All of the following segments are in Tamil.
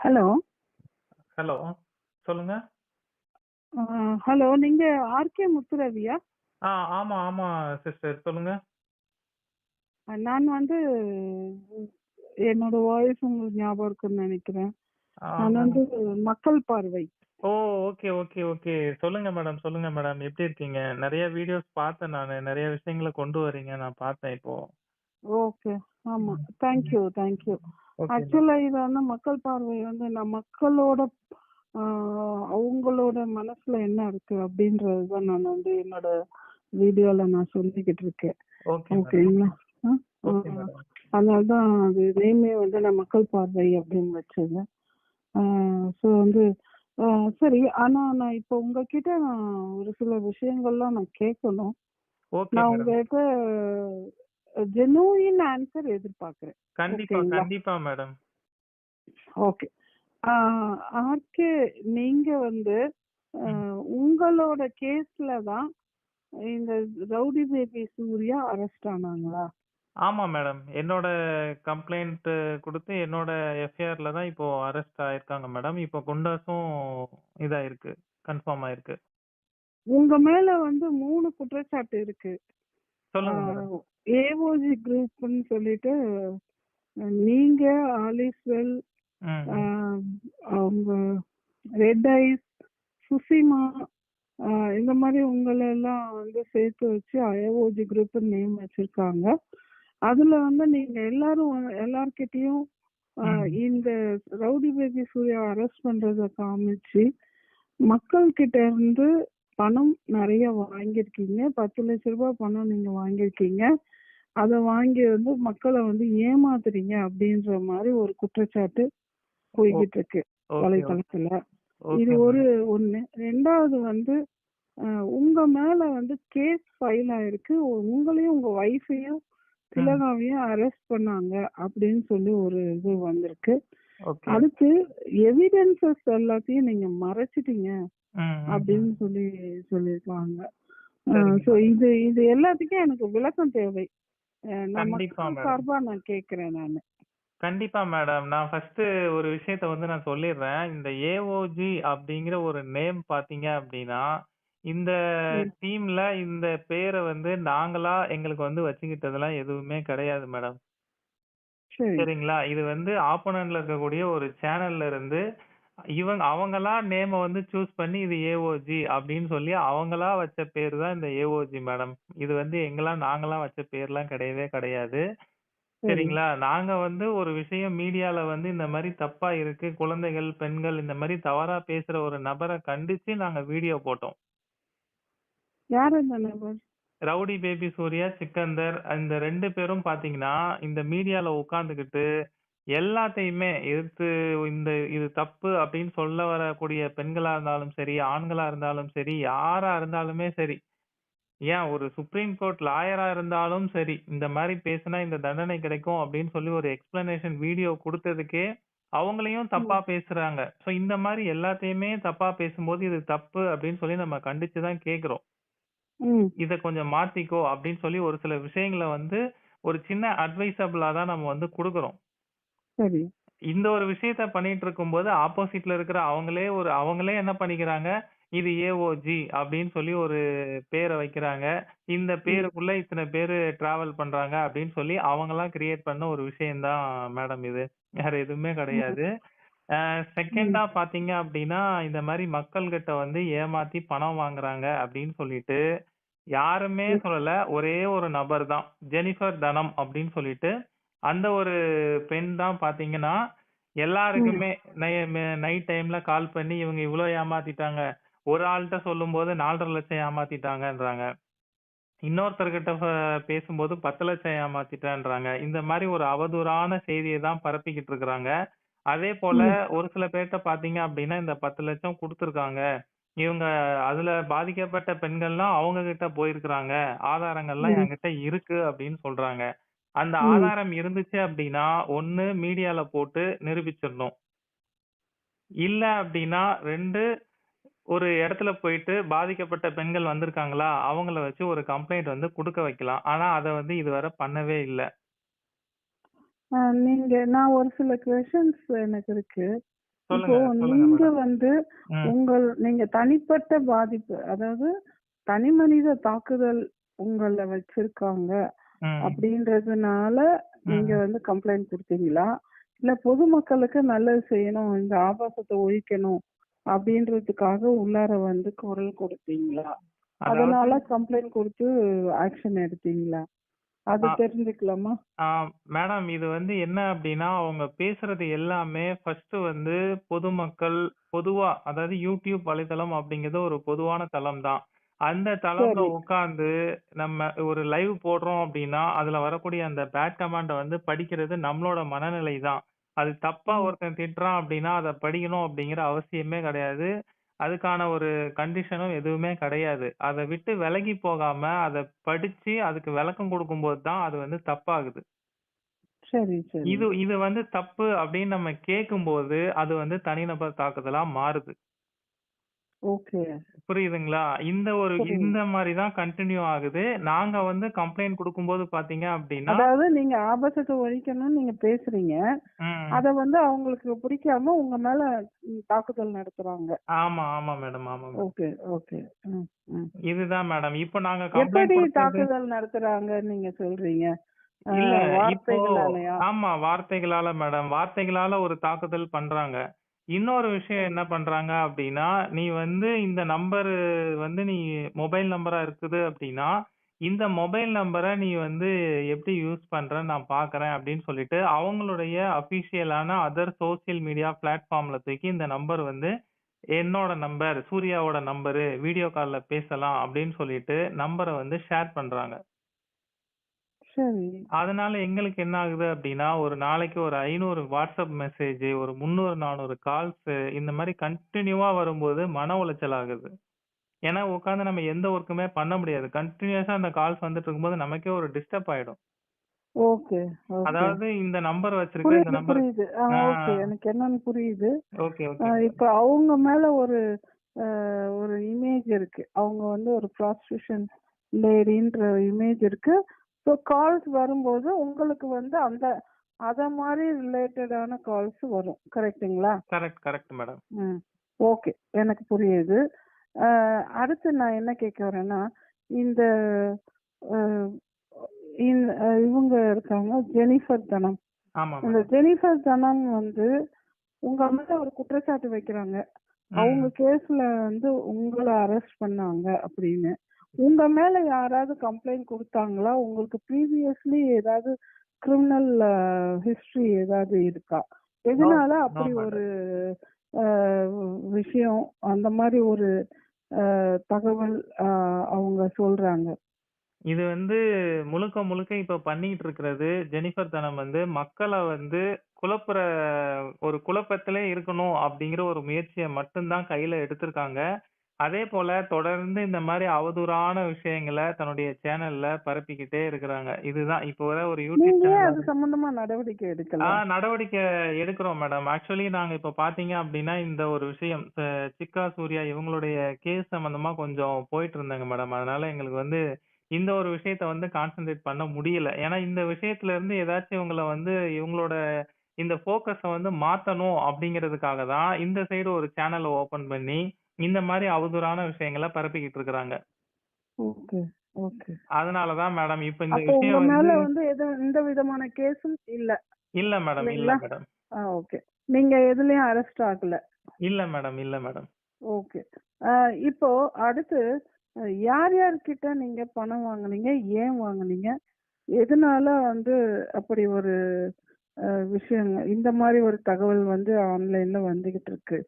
ஹலோ. ஹலோ. சொல்லுங்க. ஆ ஹலோ. நீங்க ஆர்கே முத்துரவியா? ஆமா, ஆமா சிஸ்டர். சொல்லுங்க. நான் வந்து என்னோட வாய்ஸ் உங்களுக்கு ஞாபகம் இருக்குன்னு நினைக்கிறேன். நான் மேம். வந்து மக்கள் பார்வை. ஓ! Okay, okay, okay. சொல்லுங்க மேடம், சொல்லுங்க மேடம். எப்படி இருக்கீங்க? நெறைய வீடியோஸ் பார்த்தேன் நானு. நெறைய விஷயங்கள கொண்டு வரீங்க. நான் பார்த்தேன் இப்போ. ஓகே. ஆமா. ம். ம். Thank you, thank you. Okay ma'am. ஆக்சுவலா இது வந்து மக்கள் பார்வை வந்து நான் மக்களோட ஆ, அவங்களோட மனசுல என்ன இருக்கு அப்படின்றது தான் நான் வந்து என்னோட வீடியோல நான் சொல்லிக்கிட்டு இருக்கேன். Okay madam. ஓகேங்களா? ஆ, ஓகே ஆ. மேடம். அதனால தான் அது நேமே வந்து நான் மக்கள் பார்வை அப்படின்னு வச்சது. ஸோ வந்து சரி. ஆனா நான் இப்போ உங்ககிட்ட நான் ஒரு சில விஷயங்கள்லாம் நான் கேட்கணும். ஓகே நான் மேடம். உங்ககிட்ட ஜெனுயின் ஆன்சர் எதிர்பார்க்கிறேன். கண்டிப்பா, ஓகேங்களா? கண்டிப்பா மேடம். ஓகே. ஆர்கே, நீங்க வந்து ம். உங்களோட கேஸ்ல தான் இந்த ரவுடி பேபி சூர்யா அரெஸ்ட் ஆனாங்களா? ஆமா மேடம். என்னோட கம்ப்ளைண்ட் குடுத்து என்னோட எஃப்ஐஆர்ல தான் இப்போ அரெஸ்ட் ஆயிருக்காங்க மேடம். இப்போ குண்டாஸும் இதாயிருக்கு. கன்ஃபார்ம் ஆயிருக்கு. உங்க மேல வந்து 3 குற்றச்சாட்டு இருக்கு. சொல்லுங்க மேடம். ஏஓஜி குரூப்னு சொல்லிட்டு நீங்க, ஆலிஸ்வெல், ம், ஆ, ம். அவங்க ரெட் ஐஸ், சுசிமா, இந்த மாதிரி உங்களை எல்லாம் வந்து சேர்த்து வச்சு ஏஓஜி குரூப் நேம் வச்சிருக்காங்க. அதுல வந்து நீங்க எல்லார்கிட்டயும் ம். இந்த ரவுடி பேபி சூர்யா அரெஸ்ட் பண்றத காமிச்சு மக்கள் கிட்ட இருந்து பணம் நிறைய வாங்கியிருக்கீங்க. 10 லட்ச ரூபாய் பணம் நீங்க வாங்கியிருக்கீங்க. அத வாங்கி வந்து மக்களை வந்து ஏமாத்துறீங்க அப்படின்ற மாதிரி ஒரு குற்றச்சாட்டு ஓ போய்கிட்டு இருக்கு ஓகே, ஓகே. வலைத்தளத்துல. இது ஓகே ஒரு மேடம். ஒண்ணு. 2வது வந்து உங்க மேல வந்து கேஸ் ஃபைல் ஆயிருக்கு. உங்களையும் உங்க ஒய்ஃபையும் ம். திலகாவையும் அரெஸ்ட் பண்ணாங்க அப்படின்னு சொல்லி ஒரு இது வந்திருக்கு. ஓகே. அடுத்து எவிடன்சஸ் எல்லாத்தையும் நீங்க மறைச்சிட்டீங்க ம், ம், ம். அப்படின்னு சொல்லியிருக்காங்க. சரிங்க ஸோ மேடம். இது எல்லாத்துக்கும் எனக்கு விளக்கம் தேவை. நான் கண்டிப்பா மக்கள் மேடம். சார்பா நான் கேட்கிறேன் நானு. கண்டிப்பா மேடம். நான் ஃபர்ஸ்ட்டு ஒரு விஷயத்த வந்து நான் சொல்லிர்றேன். இந்த ஏஓஜி அப்படிங்கிற ஒரு நேம் பார்த்தீங்க அப்படின்னா, இந்த ம். டீம்ல இந்த பேர வந்து நாங்களா எங்களுக்கு வந்து வச்சுக்கிட்டதெல்லாம் எதுவுமே கிடையாது மேடம். சரி. சரிங்களா? இது வந்து ஆப்போனன்ட்ல இருக்கக்கூடிய ஒரு சேனல்ல இருந்து அவங்களா நேம வந்து சூஸ் பண்ணி இது ஏஓஜி அப்படின்னு சொல்லி அவங்களா வச்ச பேரு தான் இந்த ஏஓஜி மேடம். இது வந்து நாங்களா வச்ச பேர்லாம் கிடையவே கிடையாது. சரி. சரிங்களா? நாங்க வந்து ஒரு விஷயம் மீடியால வந்து இந்த மாரி தப்பா இருக்கு. குழந்தைகள், பெண்கள் இந்த மாரி தவறா பேசுற ஒரு நபர கண்டிச்சு நாங்க வீடியோ போட்டோம். யார் அந்த நபர்? ரவுடி பேபி சூர்யா, சிக்கந்தர் இந்த 2 பேரும் பார்த்தீங்கன்னா, இந்த மீடியால உட்கார்ந்துகிட்டு எல்லாத்தையுமே எதிர்த்து இது தப்பு அப்படின்னு சொல்ல வரக்கூடிய பெண்களா இருந்தாலும் சரி, ஆண்களா இருந்தாலும் சரி, யாரா இருந்தாலுமே சரி. ஏன் ஒரு சுப்ரீம் கோர்ட் லாயரா இருந்தாலும் சரி, இந்த மாரி பேசினா இந்த தண்டனை கிடைக்கும் அப்படின்னு சொல்லி ஒரு எக்ஸ்ப்ளனேஷன் வீடியோ குடுத்ததுக்கே, அவங்களையும் தப்பா ம். பேசுறாங்க. ஸோ இந்த மாரி எல்லாத்தையுமே தப்பா பேசும்போது, இது தப்பு அப்படின்னு சொல்லி நம்ம கண்டிச்சு தான் கேட்கிறோம். ம். இத கொஞ்சம் மாத்திக்கோ அப்படின்னு சொல்லி ஒரு சில விஷயங்கள வந்து, ஒரு சின்ன அட்வைசபிளா தான் நம்ம வந்து குடுக்குறோம். சரி. இந்த ஒரு விஷயத்த பண்ணிட்டு இருக்கும்போது, ஆப்போசிட்ல இருக்கிற அவங்களே என்ன பண்ணிக்கிறாங்க, இது ஏஓஜி அப்படின்னு சொல்லி ஒரு பேர வைக்கிறாங்க. இந்த ம். பேருக்குள்ள இத்தன பேரு டிராவல் பண்றாங்க அப்படின்னு சொல்லி அவங்களா கிரியேட் பண்ண ஒரு விஷயம் தான் மேடம் இது. வேற எதுவுமே ம். கிடையாது. ம். செகண்டா பார்த்தீங்க அப்படின்னா, இந்த மாரி மக்கள்கிட்ட வந்து ஏமாத்தி பணம் வாங்குறாங்க அப்படின்னு சொல்லிட்டு, யாருமே ம். சொல்லல. ஒரே ஒரு நபர் தான். ஜெனிஃபர் தனம் அப்படின்னு சொல்லிட்டு, அந்த ஒரு பெண் தான் பார்த்தீங்கன்னா, ம். எல்லாருக்குமே நைட் டைம்ல கால் பண்ணி இவங்க இவ்ளோ ஏமாத்திட்டாங்க. ஒரு ஆள்ட்ட சொல்லும்போது 4,50,000 லட்சம் ஏமாத்திட்டாங்கன்றாங்க. இன்னொருத்தர்கிட்ட பேசும்போது 10,00,000 ஏமாத்திட்டேன்றாங்க. இந்த மாரி ஒரு அவதூறான செய்திய தான் பரப்பிக்கிட்டு இருக்கிறாங்க. அதேபோல ம். ஒரு சில பேர்ட்ட பார்த்தீங்க அப்டின்னா, இந்த 10,00,000 குடுத்துருக்காங்க. இவங்க அதுல பாதிக்கப்பட்ட பெண்கள்லாம் அவங்க கிட்ட போயிருக்கிறாங்க. ஆதாரங்கள்லாம் ம். என்கிட்ட இருக்கு அப்டின்னு சொல்றாங்க. அந்த ம். ஆதாரம் இருந்துச்சு அப்டின்னா, ஒண்ணு மீடியால போட்டு நிரூபிச்சிரணும். இல்ல அப்டின்னா 2 ஒரு இடத்துல போயிட்டு பாதிக்கப்பட்ட பெண்கள் வந்திருக்காங்களா, அவங்கள வச்சு ஒரு கம்ப்ளைண்ட் வந்து குடுக்க வைக்கலாம். ஆனா அத வந்து இதுவரை பண்ணவே இல்ல. நான் ஒரு சில கொஸ்டின்ஸ் எனக்கு இருக்கு. இப்போ சொல்லுங்க நீங்க மேடம். வந்து ம். நீங்க தனிப்பட்ட பாதிப்பு, அதாவது தனி மனித தாக்குதல் உங்கள வச்சிருக்காங்க ம். அப்படின்றதுனால நீங்க ம். வந்து கம்ப்ளைண்ட் குடுத்தீங்களா? இல்ல பொதுமக்களுக்கு நல்லது செய்யணும், இந்த ஆபாசத்த ஒழிக்கணும் அப்படின்றதுக்காக உள்ளார வந்து குரல் கொடுத்தீங்களா? அதாவது அதனால கம்ப்ளைண்ட் குடுத்து ஆக்ஷன் எடுத்தீங்களா? அது அ தெரிஞ்சுக்கலாமா? ஆ மேடம் இது வந்து என்ன அப்டின்னா, அவங்க பேசுறது எல்லாமே ஃபர்ஸ்ட்டு வந்து பொதுமக்கள் பொதுவா அதாவது YouTube வலைத்தளம் அப்படிங்கிறது ஒரு பொதுவான தளம் தான். அந்த தளம்ல சரி. உட்கார்ந்து நம்ம ஒரு லைவ் போடுறோம் அப்டின்னா, அதுல வரக்கூடிய அந்த பேட் கமெண்ட்ட வந்து படிக்கிறது நம்மளோட மனநிலை தான். அது தப்பா ம். ஒருத்தன் திட்டுறான் அப்டின்னா, அத படிக்கணும் அப்டிங்கிற அவசியமே கிடையாது. அதுக்கான ஒரு கண்டிஷனும் எதுவுமே கிடையாது. அத விட்டு விலகி போகாம, அத படிச்சு அதுக்கு விளக்கம் குடுக்கும்போது தான் அது வந்து தப்பாகுது. சரி, சரி. இது வந்து தப்பு அப்படின்னு நம்ம கேட்கும்போது, அது வந்து தனிநபர் தாக்குதலா மாறுது. ஓகே. புரியுதுங்களா? புரியுது. இந்த மாரி தான் கன்டின்யூ ஆகுது. நாங்க வந்து கம்ப்ளைண்ட் குடுக்கும்போது பார்த்தீங்க அப்படின்னா அதாவது நீங்க ஆபாசத்த ஒழிக்கணும்னு நீங்க பேசுறீங்க. ம். அத வந்து அவங்களுக்கு பிடிக்காம உங்க மேல தாக்குதல் நடத்துறாங்க. ஆமா மேடம், ஆமா மேடம். Okay, okay. ம், ம். இதுதான் மேடம். இப்ப நாங்க கம்ப்ளைண்ட் எப்படி குடுத்தது தாக்குதல் நடத்துறாங்கன்னு நீங்க சொல்றீங்க? அ இல்ல இப்போ வார்த்தைகளாலயா? ஆமா வார்த்தைகளால மேடம். வார்த்தைகளால ஒரு தாக்குதல் பண்றாங்க. இன்னொரு விஷயம் சரி. என்ன பண்றாங்க அப்டின்னா, நீ வந்து இந்த நம்பரு வந்து நீ மொபைல் நம்பரா இருக்குது அப்டின்னா, இந்த மொபைல் நம்பர நீ வந்து எப்படி யூஸ் பண்றன்னு நான் பார்க்குறேன் அப்டின்னு சொல்லிட்டு, அவங்களுடைய அஃபிஷியலான அதர் சோசியல் மீடியா பிளாட்ஃபார்ம்ல தூக்கி இந்த நம்பர் வந்து என்னோட நம்பர், சூர்யாவோட நம்பரு, வீடியோ கால்ல பேசலாம் அப்டின்னு சொல்லிட்டு நம்பர வந்து ஷேர் பண்றாங்க. சரி. அதனால எங்களுக்கு என்ன ஆகுது அப்டின்னா, ஒரு நாளைக்கு ஒரு 500 வாட்ஸ்அப் மெசேஜ், ஒரு 300, 400 கால்ஸ் இந்த மாரி கன்டினியூவா வரும்போது மன உளைச்சல் ஆகுது. ஏன்னா உட்கார்ந்து நம்ம எந்த ஒர்க்குமே பண்ண முடியாது. கன்டினியூஸா அந்த கால்ஸ் வந்துட்டு இருக்கும்போது நமக்கே ஒரு டிஸ்டர்ப் ஆயிடும். Okay, okay. அதாவது இந்த நம்பர் வச்சிருக்க இந்த புரியுது, நம்பர் புரியுது. ஆ ஓகே. எனக்கு என்னன்னு புரியுது. Okay madam. இப்ப அவங்க மேல அ ஒரு இமேஜ் இருக்கு. அவங்க வந்து ஒரு ப்ராஸ்டிடியூஷன் லேடின்ற இமேஜ் இருக்கு. ஸோ கால்ஸ் வரும்போது உங்களுக்கு வந்து அத மாரி ரிலேட்டடான கால்ஸ் வரும். கரெக்ட்டுங்களா? Correct madam. ம். ஓகே. எனக்கு புரியுது. அ அடுத்து நான் என்ன கேட்க வரேன்னா, இந்த அ இந் இவங்க இருக்காங்க ஜெனிஃபர் தனம். ஆமா இந்த மேடம். ஜெனிஃபர் தனம் வந்து உங்க மேல ஒரு குற்றச்சாட்டு வைக்கிறாங்க. அவங்க ம். கேஸ்ல வந்து உங்கள அரெஸ்ட் பண்ணாங்க அப்படின்னு. உங்க மேல யாராவது கம்ப்ளைண்ட் குடுத்தாங்களா? உங்களுக்கு ப்ரீவியஸ்லி ஏதாவது கிரிமினல் ஹிஸ்டரி ஏதாவது இருக்கா? நோ எதனால நோ அப்படி ஒரு மேடம். அ விஷயம் அந்த மாரி ஒரு தகவல் அவங்க சொல்றாங்க? இது வந்து முழுக்க முழுக்க இப்ப பண்ணிட்டு இருக்கிறது ஜெனிஃபர் தனம் வந்து மக்கள வந்து குழப்புற ஒரு குழப்பத்திலே இருக்கணும் அப்படிங்கிற ஒரு முயற்சிய மட்டும் தான் கையில எடுத்திருக்காங்க. அதேபோல தொடர்ந்து இந்த மாரி அவதூறான விஷயங்கள தன்னுடைய சேனல்ல பரப்பிக்கிட்டே இருக்கிறாங்க. இதுதான் இப்போ வர ஒரு யூடியூப் நீங்க ஏன் சேனல் அது சம்பந்தமா நடவடிக்கை எடுக்கல? நடவடிக்கை எடுக்கிறோம் மேடம். ஆக்சுவலி நாங்க இப்ப பார்த்தீங்க அப்படின்னா, இந்த ஒரு விஷயம் சிக்கா, சூர்யா இவங்களுடைய கேஸ் சம்மந்தமா கொஞ்சம் போயிட்டு இருந்தேங்க மேடம். அதனால எங்களுக்கு வந்து இந்த ஒரு விஷயத்த வந்து கான்சன்ட்ரேட் பண்ண முடியல. ஏன்னா இந்த விஷயத்துல இருந்து ஏதாச்சும் இவங்கள வந்து இவங்களோட இந்த ஃபோக்கஸ வந்து மாத்தணும் அப்படிங்கிறதுக்காக தான் இந்த சைடு ஒரு சேனல ஓப்பன் பண்ணி, இந்த மாரி அவதூறான விஷயங்கள பரப்பிக்கிட்டு இருக்கிறாங்க. Okay, okay. அதனால தான் மேடம் இப்ப இந்த அப்போ உங்க விஷயம் வந்து மேல வந்து எந்த விதமான கேஸும் இல்ல. இல்ல இல்லைங்களா? மேடம். ஓகே. நீங்க எதுலயும் அரெஸ்ட் ஆகல. இல்ல மேடம். ஓகே. அ இப்போ அடுத்து யார் யார்கிட்ட நீங்க பணம் வாங்குனீங்க? ஏன் வாங்குனீங்க? எதனால வந்து அப்படி ஒரு விஷயங்க இந்த மாரி ஒரு தகவல் வந்து ஆன்லைன்ல வந்துகிட்டு இருக்கு?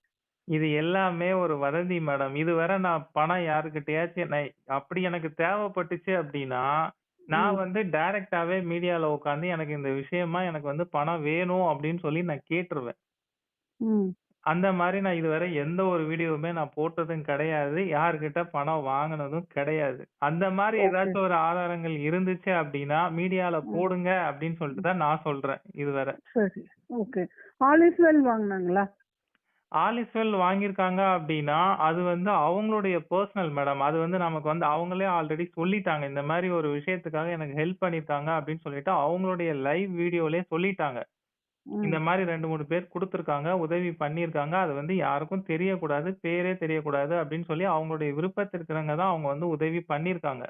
இது எல்லாமே ஒரு வதந்தி மேடம். இதுவரை நான் பணம் யாருக்கிட்டயாச்சும் அப்படி எனக்கு தேவைப்பட்டுச்சு அப்படின்னா, நான் ம், வந்து டைரக்ட்டாவே மீடியால உட்கார்ந்து எனக்கு இந்த விஷயமா எனக்கு வந்து பணம் வேணும் அப்படின்னு சொல்லி நான் கேட்டுருவேன். ம். அந்த மாரி நான் இதுவரை எந்த ஒரு வீடியோவுமே நான் போட்டதும் கிடையாது. யார்கிட்ட பணம் வாங்குனதும் கிடையாது. அந்த மாரி ஓகே. ஏதாச்சும் ஒரு ஆதாரங்கள் இருந்துச்சு அப்படின்னா, மீடியால ம், போடுங்க அப்படின்னு சொல்லிட்டு ம். தான் நான் சொல்றேன் இதுவரை. சரி. ஓகே. ஆல் இஸ் வெல் வாங்குனாங்களா? ஆல் இஸ் வெல் வாங்கியிருக்காங்க அப்டின்னா, அது வந்து அவங்களுடைய பெர்சனல் மேடம். அது வந்து நமக்கு வந்து அவங்களே ஆல்ரெடி சொல்லிட்டாங்க. இந்த மாரி ஒரு விஷயத்துக்காக எனக்கு ஹெல்ப் பண்ணியிருக்காங்க அப்டின்னு சொல்லிட்டு, அவங்களுடைய லைவ் வீடியோலயே சொல்லிட்டாங்க. இந்த ம். மாரி 2, 3 பேர் குடுத்துருக்காங்க. உதவி பண்ணியிருக்காங்க. அது வந்து யாருக்கும் தெரியக்கூடாது. பேரே தெரியக்கூடாது அப்படின்னு சொல்லி அவங்களுடைய விருப்பத்திற்கு இணங்க தான் அவங்க வந்து உதவி பண்ணியிருக்காங்க.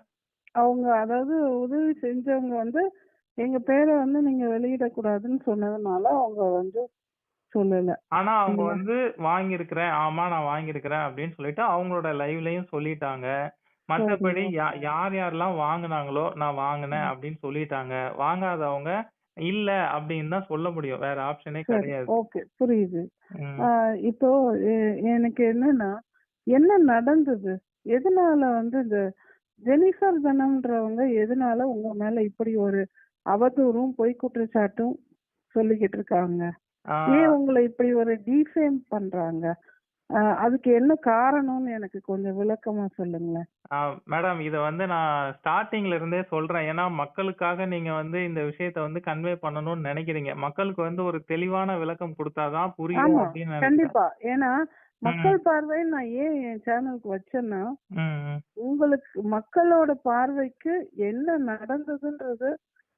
அவங்க அதாவது உதவி செஞ்சவங்க வந்து, எங்க பேர வந்து நீங்க வெளியிடக்கூடாதுன்னு சொன்னதுனால அவங்க வந்து சொல்லல. ஆனா அவங்க இல்லையா? வந்து வாங்கியிருக்கிறேன். ஆமா நான் வாங்கியிருக்கிறேன் அப்படின்னு சொல்லிட்டு அவங்களோட லைவ்லயும் சொல்லிட்டாங்க. சரி. மத்தபடி ஓகே. யார் யாரெல்லாம் வாங்குனாங்களோ, நான் வாங்குனேன் ம். அப்படின்னு சொல்லிட்டாங்க. வாங்காதவங்க இல்ல அப்படின்னு தான் சொல்ல முடியும். வேற ஆப்ஷனே சரி. கிடையாது. ஓகே. புரியுது. ஆ ம். இப்போ எ எனக்கு என்னன்னா, என்ன நடந்தது? எதனால வந்து இந்த ஜெனிஃபர் தனம்ன்றவங்க எதனால உங்க மேல இப்படி ஒரு அவதூறும், பொய் குற்றச்சாட்டும் சொல்லிக்கிட்டு இருக்காங்க? ஆ ஏன் உங்கள இப்படி ஒரு டிஃபேம் பண்றாங்க? அதுக்கு என்ன காரணம்னு எனக்கு கொஞ்சம் விளக்கமா சொல்லுங்களேன். ஆ மேடம் இத வந்து நான் ஸ்டார்ட்டிங்ல இருந்தே சொல்றேன். ஏன்னா, மக்களுக்காக நீங்க வந்து இந்த விஷயத்த வந்து கன்வே பண்ணணும்னு நெனைக்கிறீங்க. மக்களுக்கு வந்து ஒரு தெளிவான விளக்கம் குடுத்தா தான் புரியும் ஆமா. அப்படின்னு நெனைக்கிறேன். கண்டிப்பா. ஏன்னா, மக்கள் ம். பார்வைன்னு நான் ஏன் என் சேனலுக்கு வச்சேன்னா, ம். உங்களுக்கு மக்களோட பார்வைக்கு என்ன நடந்ததுன்றது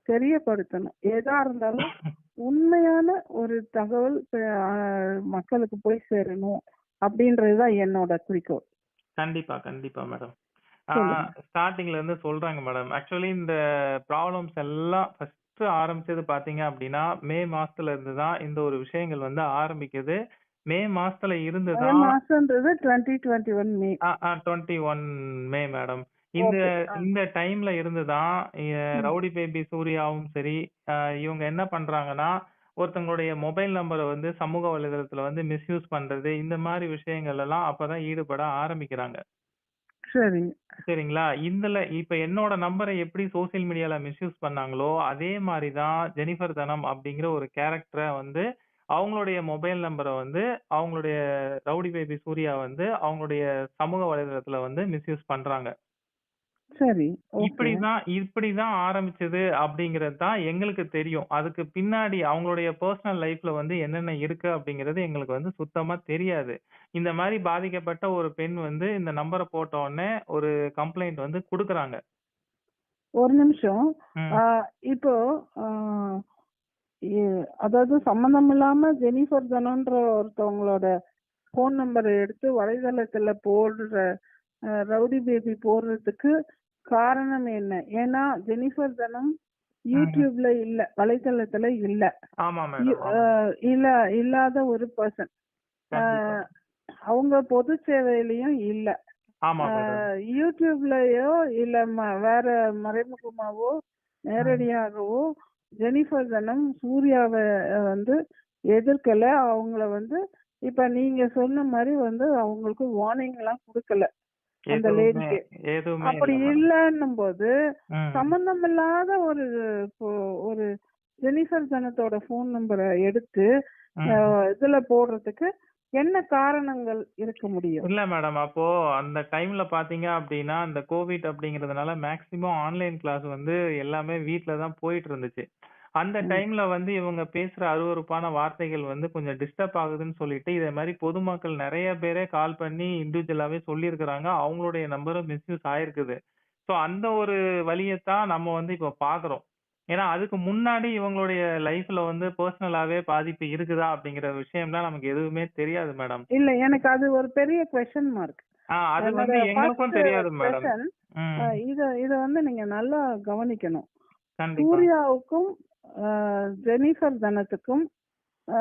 தெரியப்படுத்தணும். எதா இருந்தாலும் உண்மையான ஒரு தகவல் மக்களுக்கு போய் சேரணும் அப்படின்றது தான் என்னோட குறிக்கோள். கண்டிப்பா, கண்டிப்பா மேடம். ஆ சொல்லுங்க. ஸ்டார்ட்டிங்ல இருந்து சொல்றேங்க மேடம். ஆக்சுவலி இந்த ப்ராப்ளம்ஸ் எல்லாம் ஃபர்ஸ்ட்டு ஆரம்பிச்சது பார்த்தீங்க அப்படின்னா, மே மாசத்துல இருந்து தான் இந்த ஒரு விஷயங்கள் வந்து ஆரம்பிக்குது. மே மாசத்துல இருந்து மே தான் மாசம்ன்றது 2021 மே. 21 மே மேடம். இந்த ஓகே. இந்த டைம்ல இருந்து தான் ம். ரவுடி பேபி சூர்யாவும் சரி, அ இவங்க என்ன பண்றாங்கன்னா, ஒருத்தவங்களுடைய மொபைல் நம்பர வந்து சமூக வலைதளத்துல வந்து மிஸ்யூஸ் பண்றது, இந்த மாரி விஷயங்கள் எல்லாம் அப்பதான் ஈடுபட ஆரம்பிக்கிறாங்க. சரி. சரிங்களா? இப்ப என்னோட நம்பர எப்படி சோசியல் மீடியால மிஸ்யூஸ் பண்ணாங்களோ, அதே மாரி தான் ஜெனிஃபர் தனம் அப்படிங்கிற ஒரு கேரக்டர வந்து அவங்களுடைய மொபைல் நம்பர வந்து அவங்களுடைய ரவுடி பேபி சூர்யா வந்து அவங்களுடைய சமூக வலைதளத்துல வந்து மிஸ்யூஸ் பண்றாங்க. சரி. ஓகே. இப்படிதான் ஆரம்பிச்சது அப்படிங்கிறது தான் எங்களுக்கு தெரியும். அதுக்கு பின்னாடி அவங்களுடைய பெர்சனல் லைஃப்ல வந்து என்னென்ன இருக்கு அப்படிங்கிறது எங்களுக்கு வந்து சுத்தமா தெரியாது. இந்த மாரி பாதிக்கப்பட்ட ஒரு பெண் வந்து இந்த நம்பர போட்ட உடனே ஒரு கம்ப்ளைண்ட் வந்து குடுக்குறாங்க. ஒரு நிமிஷம். ம். ஆ இப்போ ஆ எ அதாவது சம்மந்தம் இல்லாம ஜெனிஃபர் தனன்ற ஒருத்தவங்களோட ஃபோன் நம்பர எடுத்து வலைதளத்துல போடுற ரவுடி பேபி போடுறதுக்கு காரணம் என்ன? ஏன்னா ஜெனிஃபர் தனம் ம். யூடியூப்ல இல்ல. வலைத்தளத்துல இல்ல. ஆமா யு மேடம். அ ஆமா. இல்ல இல்லாத ஒரு பெர்சன். அ கண்டிப்பா. அவங்க பொது சேவையிலயும் இல்ல. ஆமா அ மேடம். யூடியூப்லயோ இல்ல வேற மறைமுகமாவோ, ம். நேரடியாகவோ ஜெனிஃபர் தனம் சூர்யாவ வந்து எதிர்க்கல. அவங்கள வந்து இப்ப நீங்க சொன்ன மாரி வந்து அவங்களுக்கு வார்னிங்லாம் குடுக்கல. அந்த எதுவுமே லேடிக்கு. எதுவுமே அப்படி இல்ல மேடம். இல்லன்னும்போது, ம். சம்மந்தமில்லாத ஒரு இப்போ ஒரு ஜெனிஃபர் தனத்தோட ஃபோன் நம்பர எடுத்து, அ ம். இதுல போடுறதுக்கு என்ன காரணங்கள் இருக்க முடியும்? இல்ல மேடம். அப்போ அந்த டைம்ல பார்த்தீங்க அப்டின்னா, அந்த கோவிட் அப்படிங்கிறதுனால மேக்ஸிமம் ஆன்லைன் கிளாஸ் வந்து எல்லாமே வீட்ல தான் போயிட்டு இருந்துச்சு. அந்த ம். டைம்ல வந்து இவங்க பேசுற அருவருப்பான வார்த்தைகள் வந்து கொஞ்சம் டிஸ்டர்ப் ஆகுதுன்னு சொல்லிட்டு, இதே மாரி பொதுமக்கள் நெறைய பேரே கால் பண்ணி இண்டிவிஜுவலாவே சொல்லியிருக்கிறாங்க. அவங்களுடைய நம்பரும் மிஸ்யூஸ் ஆயிருக்குது. ஸோ அந்த ஒரு வலியத்தான் நம்ம வந்து இப்ப பார்க்குறோம். ஏன்னா, அதுக்கு முன்னாடி இவங்களுடைய லைஃப்ல வந்து பெர்சனலாவே பாதிப்பு இருக்குதா? அப்படிங்கிற விஷயம்லாம் நமக்கு எதுவுமே தெரியாது மேடம். இல்ல எனக்கு அது ஒரு பெரிய கொஸ்டின் மார்க். அது என்னோட வந்து எங்களுக்கும் ஃபர்ஸ்ட் தெரியாது மேடம். கொஸ்டின் ம். இத இத வந்து நீங்க நல்லா கவனிக்கணும். கண்டிப்பா. சூர்யாவுக்கும், அ ஜெனிஃபர் தனத்துக்கும் அ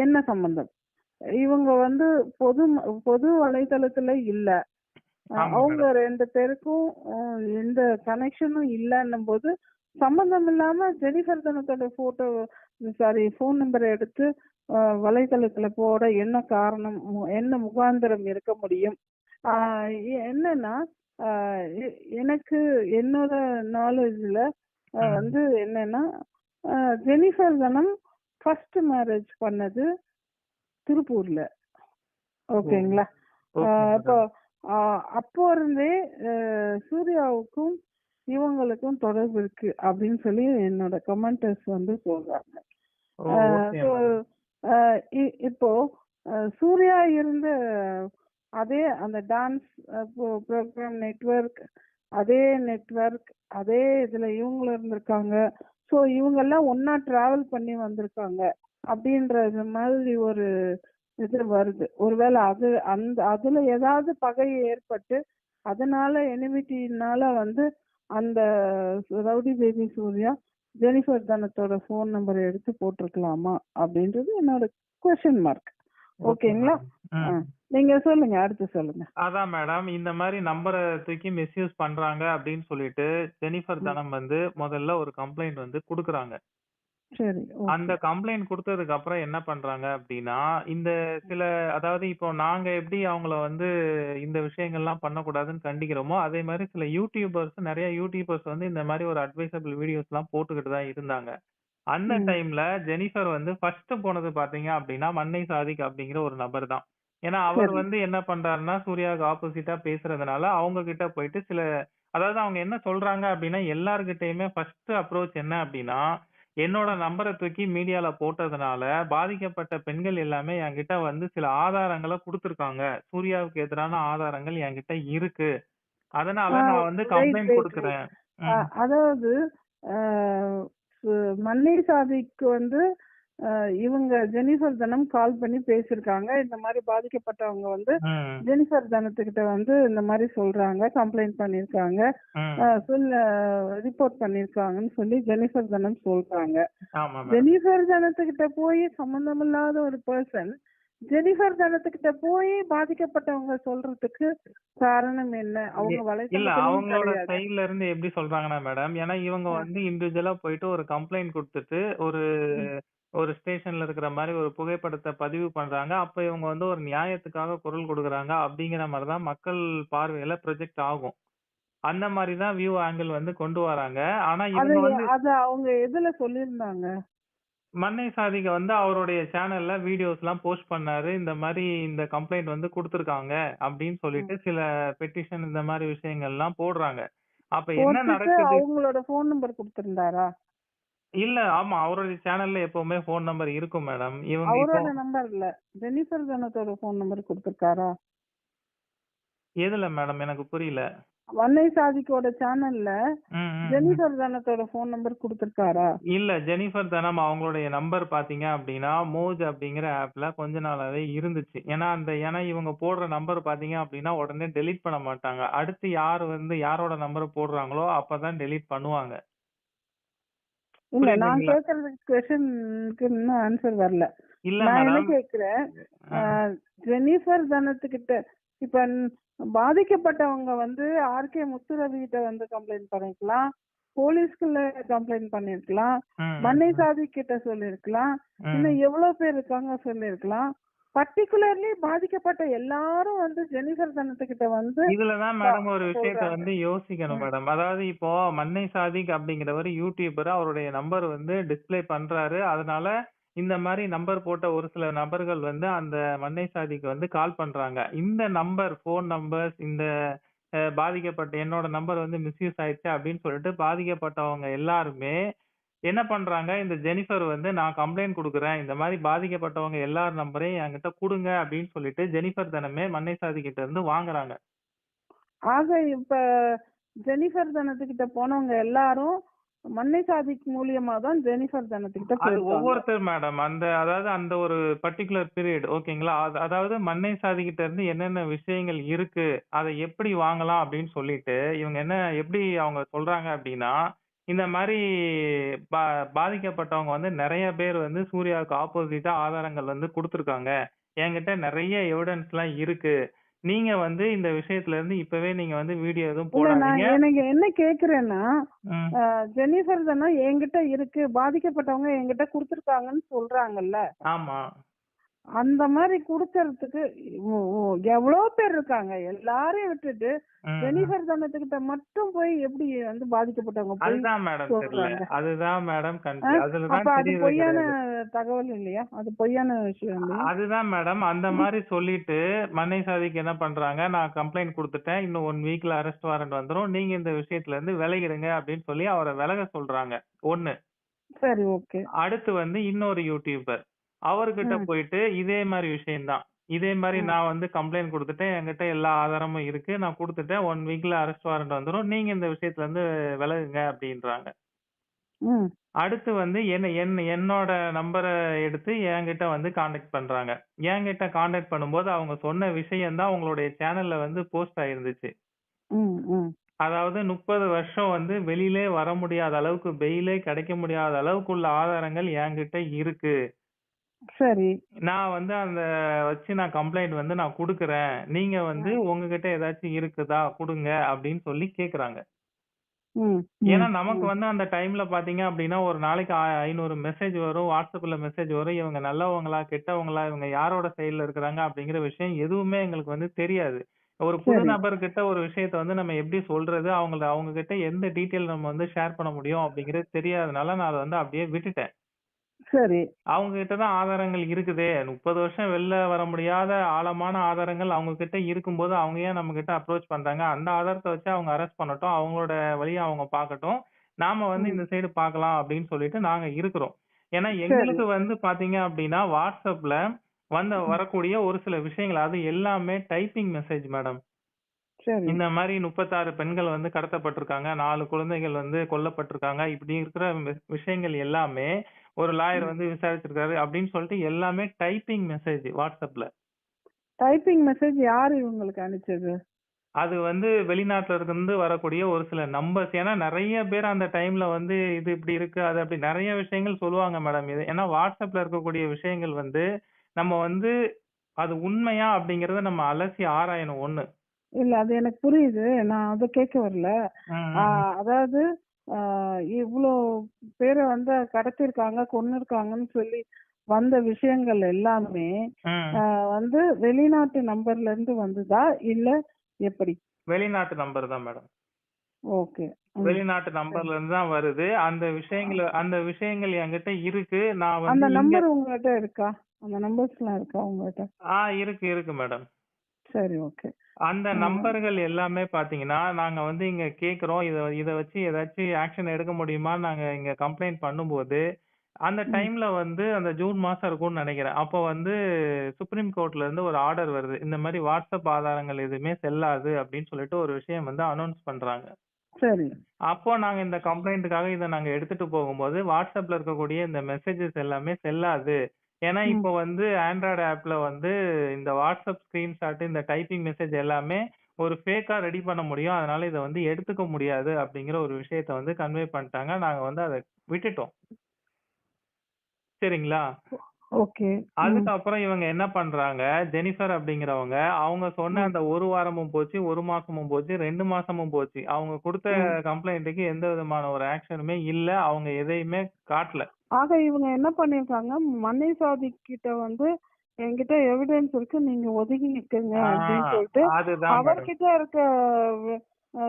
என்ன சம்பந்தம்? இவங்க வந்து பொது வலைதளத்துல இல்ல. ஆமா அவங்க மேடம். 2 பேருக்கும் எந்த கனெக்ஷனும் இல்லன்னும்போது, சம்மந்தம் இல்லாம ஜெனிஃபர் தனத்தோட ஃபோன் நம்பர எடுத்து வலைதளத்துல போட என்ன காரணம்? என்ன முகாந்திரம் இருக்க முடியும்? ஆ என்னன்னா, அ எ எனக்கு என்னோட நாலேட்ஜ்ல ம். வந்து என்னன்னா, அ ஜெனிஃபர் தனம் ஃபர்ஸ்ட் மேரேஜ் பண்ணது திருப்பூர்ல. ஓ! ஓகேங்களா? ஓகே இப்போ மேடம். அ அப்போ இருந்தே அ சூர்யாவுக்கும், இவங்களுக்கும் தொடர்பு இருக்கு அப்படின்னு சொல்லி என்னோட கமெண்டர்ஸ் வந்து சொல்றாங்க. ஓ! அ ஓகே ஸோ மேடம். அ இப்போ சூர்யா இருந்த அதே அந்த டான்ஸ் ப்ரோக்ராம் நெட்வொர்க், அதே நெட்வொர்க், அதே இதுல இவங்களும் இருந்திருக்காங்க. ஸோ இவங்கெல்லாம் ஒண்ணா டிராவல் பண்ணி வந்திருக்காங்க. அப்படின்றது மாதிரி ஒரு இது வருது. ஒருவேளை அதுல ஏதாவது பகை ஏற்பட்டு அதனால எனிமிட்டினால வந்து அந்த ரவுடி பேபி சூர்யா ஜெனிஃபர் தனத்தோட ஃபோன் நம்பர் எடுத்து போட்டிருக்கலாமா அப்படின்றது என்னோட கொஸ்டின் மார்க். ஓகேங்களா? நீங்க சொல்லுங்க, அடுத்து சொல்லுங்க. அதான் மேடம், இந்த மாதிரி நம்பரை தூக்கி மிஸ்யூஸ் பண்றாங்க அப்படின்னு சொல்லிட்டு ஜெனிஃபர் தனம் வந்து முதல்ல ஒரு கம்ப்ளைண்ட் வந்து குடுக்குறாங்க. சரி, அந்த கம்ப்ளைண்ட் குடுத்ததுக்கு அப்புறம் என்ன பண்றாங்க அப்படின்னா, இந்த சில அதாவது இப்போ நாங்க எப்படி அவங்கள வந்து இந்த விஷயங்கள்லாம் பண்ணக்கூடாதுன்னு கண்டிக்கிறோமோ, அதே மாரி சில நெறைய யூடியூபர்ஸ் வந்து இந்த மாரி ஒரு அட்வைசபிள் வீடியோஸ்லாம் போட்டுக்கிட்டு தான் இருந்தாங்க. அந்த டைம்ல ஜெனிஃபர் வந்து ஃபர்ஸ்ட் போனது பார்த்தீங்க அப்படின்னா, மன்னை சாதிக் அப்படிங்கிற ஒரு நபர் தான். ஏன்னா, அவர் வந்து என்ன பண்றாருன்னா, சூர்யாவுக்கு ஆப்போசிட்டா பேசுறதுனால, அவங்க கிட்ட போயிட்டு அதாவது அவங்க என்ன சொல்றாங்க அப்படின்னா, எல்லார்கிட்டயுமே ஃபர்ஸ்ட் அப்ரோச் என்ன அப்படின்னா, என்னோட நம்பர தூக்கி மீடியால போட்டதுனால, பாதிக்கப்பட்ட பெண்கள் எல்லாமே என்கிட்ட வந்து சில ஆதாரங்கள குடுத்துருக்காங்க. சூர்யாவுக்கு எதிரான ஆதாரங்கள் என்கிட்ட இருக்கு. அதனால நான் வந்து ரைட் கம்ப்ளைண்ட் ரைட் ரைட். குடுக்குறேன். ம். அதாவது அஹ், மன்னை சாதிக்கு வந்து இவங்க ஜெனிஃபர் தனம் கால் பண்ணி பேசியிருக்காங்க. இந்த மாதிரி பாதிக்கப்பட்டவங்க வந்து ம். ஜெனிஃபர் தனத்துக்கிட்ட வந்து இந்த மாதிரி சொல்றாங்க, கம்ப்ளைண்ட் பண்ணிருக்காங்க, ம். ரிப்போர்ட் பண்ணிருக்காங்கன்னு சொல்லி ஜெனிஃபர் தனம் சொல்றாங்க. ஆமா மேடம். ஜெனிஃபர் தனத்துக்கிட்ட போய் சம்பந்தமில்லாத ஒரு பர்சன் ஜெனிஃபர் தனத்துக்கிட்ட போய் பாதிக்கப்பட்டவங்க சொல்றதுக்கு காரணம் என்ன? அவங்க இல்ல வலைத்தளத்திலும் அவங்களோட கிடையாது. சைடுல இருந்து எப்படி சொல்றாங்கன்னா மேடம், ஏன்னா இவங்க வந்து இண்டிவிஜுவலா போயிட்டு ஒரு கம்ப்ளைண்ட் குடுத்துட்டு, ஒரு ஒரு ஸ்டேஷன்ல இருக்கிற மாரி ஒரு புகைப்படத்த பதிவு பண்றாங்க. அப்ப இவங்க வந்து ஒரு நியாயத்துக்காக குரல் குடுக்குறாங்க அப்படிங்கிற மாரி தான் மக்கள் பார்வையில ப்ரொஜெக்ட் ஆகும். அந்த மாரி தான் வியூ ஆங்கிள் வந்து கொண்டு வராங்க. ஆனா அது இவங்க வந்து அது அவங்க எதுல சொல்லியிருந்தாங்க? மன்னை சாதிக வந்து அவருடைய சேனல்ல வீடியோஸ்லாம் போஸ்ட் பண்ணாரு. இந்த மாரி இந்த கம்ப்ளைண்ட் வந்து குடுத்துருக்காங்க அப்படின்னு சொல்லிட்டு சில பெட்டிஷன் இந்த மாரி விஷயங்கள்லாம் போடுறாங்க. அப்ப என்ன போட்டுட்டு நடக்குது? அவங்களோட போன் நம்பர் கொடுத்திருந்தாரா? இல்ல. ஆமா. அவருடைய சேனல்ல எப்பவுமே ஃபோன் நம்பர் இருக்கும் மேடம். இவங்க இப்போ அவரோட நம்பர் இல்ல, ஜெனிஃபர் தனத்தோட போன் நம்பர் கொடுத்திருக்காரா? எதுல மேடம்? எனக்கு புரியல. வன்னை சாதிக்கோட சேனல்ல ம், ம், ம். ஜெனிஃபர் தனத்தோட போன் நம்பர் கொடுத்திருக்காரா? இல்ல. ஜெனிஃபர் தனம் அவங்களுடைய நம்பர் பார்த்தீங்க அப்படின்னா, மோஜ் அப்படிங்கிற ஆப்ல கொஞ்ச நாளாவே இருந்துச்சு. ஏன்னா இவங்க போடுற நம்பர் பார்த்தீங்க அப்படின்னா, உடனே டெலீட் பண்ண மாட்டாங்க. அடுத்து யார் வந்து யாரோட நம்பர போடுறாங்களோ, அப்பதான் டெலீட் பண்ணுவாங்க. இல்ல, நான் புரியுதுங்களா? கேக்குறதுக்கு கொஸ்டினுக்கு இன்னும் ஆன்சர் வரல. இல்ல நான் என்ன மேடம். கேக்குறேன், அ. ஜெனிஃபர் தனத்துக்கிட்ட இப்ப பாதிக்கப்பட்டவங்க வந்து ஆர்கே முத்துரவி கிட்ட வந்து கம்ப்ளைண்ட் பண்ணிருக்கலாம், போலீஸ்குள்ள கம்ப்ளைண்ட் பண்ணிருக்கலாம், ம், மன்னை ம், சாதி கிட்ட சொல்லிருக்கலாம், ம். இன்னும் எவ்வளவு பேர் இருக்காங்க சொல்லிருக்கலாம். பர்டிகுலர்லி பாதிக்கப்பட்ட எல்லாரும் வந்து ஜெனிஃபர் தனத்துக்கிட்ட வந்து இதுல தான் மேடம் ஒரு விஷயத்த சொல்றாங்க. வந்து யோசிக்கணும் மேடம். அதாவது இப்போ மன்னை சாதிக் அப்படிங்கிறவரு யூடியூபர். அவருடைய நம்பர் வந்து டிஸ்ப்ளே பண்றாரு. அதனால இந்த மாரி நம்பர் போட்ட ஒரு சில நபர்கள் வந்து அந்த மன்னை சாதிக்கு வந்து கால் பண்றாங்க. இந்த ஃபோன் நம்பர்ஸ் இந்த பாதிக்கப்பட்ட என்னோட நம்பர் வந்து மிஸ்யூஸ் ஆயிடுச்சு அப்படின்னு சொல்லிட்டு பாதிக்கப்பட்டவங்க எல்லாருமே என்ன பண்றாங்க, இந்த ஜெனிஃபர் வந்து நான் கம்ப்ளைண்ட் குடுக்குறேன். இந்த மாரி பாதிக்கப்பட்டவங்க எல்லார் நம்பரையும் என்கிட்ட குடுங்க அப்படின்னு சொல்லிட்டு ஜெனிஃபர் தினமே மன்னை சாதி கிட்ட இருந்து வாங்குறாங்க. ஆக இப்ப ஜெனிஃபர் தனத்துக்கிட்ட போனவங்க எல்லாரும் மன்னை சாதிக் மூலியமா தான் ஜெனிஃபர் தனத்துக்கிட்ட அது போயிருக்காங்க. ஒவ்வொருத்தர் மேடம். அதாவது அந்த ஒரு பர்ட்டிகுலர் பீரியட் ஓகேங்களா? அதாவது மன்னை சாதி கிட்ட இருந்து என்னென்ன விஷயங்கள் இருக்கு, அத எப்படி வாங்கலாம் அப்படின்னு சொல்லிட்டு, இவங்க எப்படி அவங்க சொல்றாங்க அப்படின்னா, இந்த மாரி பா பாதிக்கப்பட்டவங்க வந்து நெறைய பேர் வந்து சூர்யாவுக்கு ஆப்போசிட்டா ஆதாரங்கள் வந்து குடுத்துருக்காங்க. என்கிட்ட நெறைய எவிடன்ஸ்லாம் இருக்கு. நீங்க வந்து இந்த விஷயத்துல இருந்து இப்பவே நீங்க வந்து வீடியோ எதுவும் இல்ல, நான் போடாதீங்க. எனக்கு என்ன கேக்குறேன்னா, ம். ஜெனிஃபர் தானே என்கிட்ட இருக்கு, பாதிக்கப்பட்டவங்க என்கிட்ட குடுத்துருக்காங்கன்னு சொல்றாங்கல்ல. ஆமா. அந்த மாதிரி குடுக்கறதுக்கு எவ்வளவு பேர் இருக்காங்க. எல்லாரையும் விட்டுட்டு ம், ம். ஜெனிஃபர் தனத்துக்கிட்ட மட்டும் போய் எப்படி வந்து பாதிக்கப்பட்டவங்க போய் அதுதான் மேடம் தெரியல. சொல்றாங்க? அதுதான் மேடம் அதுல அப்ப தான் அது தெரியவே பொய்யான கிடையாது. தகவல் இல்லையா? அது பொய்யான விஷயம் இல்லையா? அதுதான் மேடம். அந்த ம். மாரி சொல்லிட்டு, மன்னை சாதிக்கு என்ன பண்றாங்க, நான் கம்ப்ளைண்ட் குடுத்துட்டேன். இன்னும் 1 வீக்ல அரெஸ்ட் வாரண்ட் வந்துரும். நீங்க இந்த விஷயத்துல இருந்து விலகிடுங்க அப்படின்னு சொல்லி அவர விலக சொல்றாங்க. 1. சரி, ஓகே. அடுத்து வந்து இன்னொரு யூடியூபர். அவர்கிட்ட ம், போயிட்டு இதே மாரி விஷயம் தான். இதே மாரி ம். நான் வந்து கம்ப்ளைண்ட் குடுத்துட்டேன். என்கிட்ட எல்லா ஆதாரமும் இருக்கு. நான் குடுத்துட்டேன். 1 வீக்ல அரெஸ்ட் வாரண்ட் வந்துரும். நீங்க இந்த விஷயத்துல இருந்து விலகுங்க அப்படின்றாங்க. ம். அடுத்து வந்து என்னோட நம்பர எடுத்து என்கிட்ட வந்து கான்டாக்ட் பண்றாங்க. என்கிட்ட கான்டாக்ட் பண்ணும்போது அவங்க சொன்ன விஷயம் தான் உங்களுடைய சேனல்ல வந்து போஸ்ட் ஆயிருந்துச்சு. ம். ம். அதாவது 30 வருஷம் வந்து வெளியிலே வர முடியாத அளவுக்கு, பெயிலே கிடைக்க முடியாத அளவுக்குள்ள ஆதாரங்கள் என்கிட்ட இருக்கு. சரி. நான் வந்து நான் கம்ப்ளைண்ட் வந்து நான் குடுக்குறேன். நீங்க வந்து ம். உங்ககிட்ட ஏதாச்சும் இருக்குதா? குடுங்க அப்படின்னு சொல்லி கேட்குறாங்க. ம். ஏன்னா ம். நமக்கு ம். வந்து அந்த டைம்ல பார்த்தீங்க அப்படின்னா, ஒரு நாளைக்கு 500 மெசேஜ் வரும். WhatsAppல மெசேஜ் வரும். இவங்க நல்லவங்களா? கெட்டவங்களா? இவங்க யாரோட சைடுல இருக்கிறாங்க? அப்படிங்கிற விஷயம் எதுவுமே எங்களுக்கு வந்து தெரியாது. ஒரு புது சரி. நபர்கிட்ட ஒரு விஷயத்த வந்து நம்ம எப்படி சொல்றது? அவங்க கிட்ட எந்த டீட்டெயில் நம்ம வந்து ஷேர் பண்ண முடியும்? அப்படிங்கிறது தெரியாதனால நான் அத வந்து அப்படியே விட்டுட்டேன். சரி. அவங்க கிட்ட தான் ஆதாரங்கள் இருக்குதே. 30 வருஷம் வெளில வர முடியாத ஆழமான ஆதாரங்கள் அவங்க கிட்ட இருக்கும்போது, அவங்க ஏன் நம்மகிட்ட அப்ரோச் பண்றாங்க? அந்த ஆதாரத்த வச்சு அவங்க அரெஸ்ட் பண்ணட்டும். அவங்களோட வழிய அவங்க பார்க்கட்டும். நாம வந்து ம். இந்த சைடு பார்க்கலாம் அப்படின்னு சொல்லிட்டு நாங்க இருக்கிறோம். ஏன்னா சரி. எங்களுக்கு வந்து பார்த்தீங்க அப்படின்னா, WhatsAppல ம். வரக்கூடிய ஒரு சில விஷயங்கள் அது எல்லாமே டைப்பிங் மெசேஜ் மேடம். சரி. இந்த மாரி 36 பெண்கள் வந்து கடத்தப்பட்டுருக்காங்க. 4 குழந்தைகள் வந்து கொல்லப்பட்டுருக்காங்க. இப்படி இருக்கிற விஷயங்கள் எல்லாமே ஒரு லாயர் ம். வந்து விசாரிச்சிருக்காரு அப்படின்னு சொல்லிட்டு எல்லாமே டைப்பிங் மெசேஜ் WhatsAppல. டைப்பிங் மெசேஜ் யாரு இவங்களுக்கு அனுப்பிச்சது? அது வந்து வெளிநாட்டுல இருந்து வரக்கூடிய ஒரு சில நம்பர்ஸ். ஏன்னா நெறைய பேர் அந்த டைம்ல வந்து இது இப்படி இருக்கு, அது அப்படி நெறைய விஷயங்கள் சொல்லுவாங்க மேடம். ஏன்னா WhatsAppல இருக்கக்கூடிய விஷயங்கள் வந்து நம்ம வந்து அது உண்மையா அப்படிங்கிறத நம்ம அலசி ஆராயணும் ஒண்ணு. இல்ல அது எனக்கு புரியுது. நான் அத கேட்க வரல. ம், ஆ ம், ம். அதாவது ஆ இவ்ளோ பேர வந்து கடத்தியிருக்காங்க, கொன்னுருக்காங்கன்னு சொல்லி வந்த விஷயங்கள் எல்லாமே, ம். ஆ வந்து வெளிநாட்டு நம்பர்ல இருந்து வந்ததா? இல்ல எப்படி? வெளிநாட்டு நம்பர் தான் மேடம். ஓகே. ம். வெளிநாட்டு சரி. நம்பர்ல இருந்து தான் வருது. அந்த விஷயங்கள் என்கிட்ட இருக்கு. நான் அந்த வந்து இங்க நம்பர் உங்ககிட்ட இருக்கா? அந்த நம்பர்ஸ்லாம் இருக்கா உங்ககிட்ட? இருக்கு, இருக்கு மேடம். சரி, ஓகே. அந்த ஆ நம்பர்கள் எல்லாமே பார்த்தீங்கன்னா, நாங்க வந்து இங்க கேட்கிறோம். இத இத வச்சு ஏதாச்சும் ஆக்ஷன் எடுக்க முடியுமான்னு நாங்க இங்க கம்ப்ளைண்ட் பண்ணும்போது, அந்த ம். டைம்ல வந்து அந்த ஜூன் மாசம் இருக்கும்னு நெனைக்கிறேன். அப்போ வந்து சுப்ரீம் கோர்ட்ல இருந்து ஒரு ஆர்டர் வருது. இந்த மாரி WhatsApp ஆதாரங்கள் எதுவுமே செல்லாது அப்படின்னு சொல்லிட்டு ஒரு விஷயம் வந்து அனௌன்ஸ் பண்றாங்க. சரி. அப்போ நாங்க இந்த கம்ப்ளைண்ட்டுக்காக இத நாங்க எடுத்துட்டு போகும்போது, WhatsAppல இருக்கக்கூடிய இந்த மெசேஜஸ் எல்லாமே செல்லாது. ஏன்னா, ம். இப்போ வந்து ஆண்ட்ராய்டு ஆப்ல வந்து இந்த WhatsApp ஸ்கிரீன்ஷாட், இந்த டைப்பிங் மெசேஜ் எல்லாமே ஒரு ஃபேக்கா ரெடி பண்ண முடியும். அதனால இத வந்து எடுத்துக்க முடியாது அப்படிங்கிற ஒரு விஷயத்த வந்து கன்வே பண்ணிட்டாங்க. நாங்க வந்து அத விட்டுட்டோம். சரிங்களா? ஓகே. ம். அதுக்கப்புறம் இவங்க என்ன பண்றாங்க, ஜெனிஃபர் அப்படிங்கிறவங்க, அவங்க சொன்ன ம். அந்த 1 வாரமும் போச்சு, 1 மாசமும் போச்சு, 2 மாசமும் போச்சு. அவங்க குடுத்த ம். கம்ப்ளைண்ட்க்கு எந்த விதமான ஒரு ஆக்ஷனுமே இல்ல. அவங்க எதையுமே காட்டல. ஆக இவங்க என்ன பண்ணியிருக்காங்க, மன்னை சாதிக் கிட்ட வந்து என்கிட்ட எவிடன்ஸ் இருக்கு. நீங்க ஒதுங்கி நிக்குங்க ஆ அப்படின்னு சொல்லிட்டு, அதுதான் மேடம். அவர்கிட்ட இருக்க வி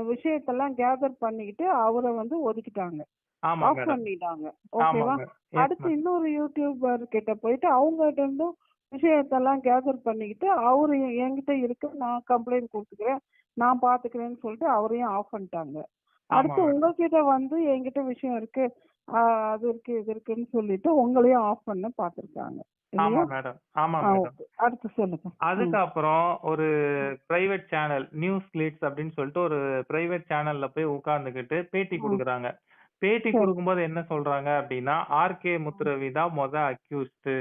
விஷயத்தெல்லாம் கேதர் பண்ணிக்கிட்டு, அவர வந்து ஒதுக்கிட்டாங்க. ஆமா ஆஃப் மேடம். பண்ணிட்டாங்க. ஓகேவா? ஆமாங்க. எஸ் அடுத்து மேம். இன்னொரு யூடியூபர் கிட்ட போயிட்டு, அவங்ககிட்ட இருந்தும் விஷயத்தெல்லாம் கேதர் பண்ணிக்கிட்டு, அவரு என்கிட்ட இருக்கு. நான் கம்ப்ளைண்ட் குடுத்துக்கிறேன். நான் பாத்துக்கிறேன்னு சொல்லிட்டு அவரையும் ஆஃப் பண்ணிட்டாங்க. ஆமா அடுத்து மேடம். உங்ககிட்ட வந்து என்கிட்ட விஷயம் இருக்கு. ஆ அது இருக்கு, இது இருக்குன்னு சொல்லிட்டு உங்களையும் ஆஃப் பண்ண பார்த்துருக்காங்க. ஆமா இல்லையா? மேடம். ஆமா ஆ மேடம். ஓகே. அடுத்து சொல்லுங்க. ம். அதுக்கப்புறம் ஒரு ம். பிரைவேட் சேனல் நியூஸ் கிளிட்ஸ் அப்படின்னு சொல்லிட்டு ஒரு பிரைவேட் சேனல்ல போய் உட்கார்ந்துகிட்டு பேட்டி ம். குடுக்குறாங்க. பேட்டி சரி. குடுக்கும்போது என்ன சொல்றாங்க அப்படின்னா, ஆர்.கே. ம். முத்துரவி தான் அக்யூஸ்ட்.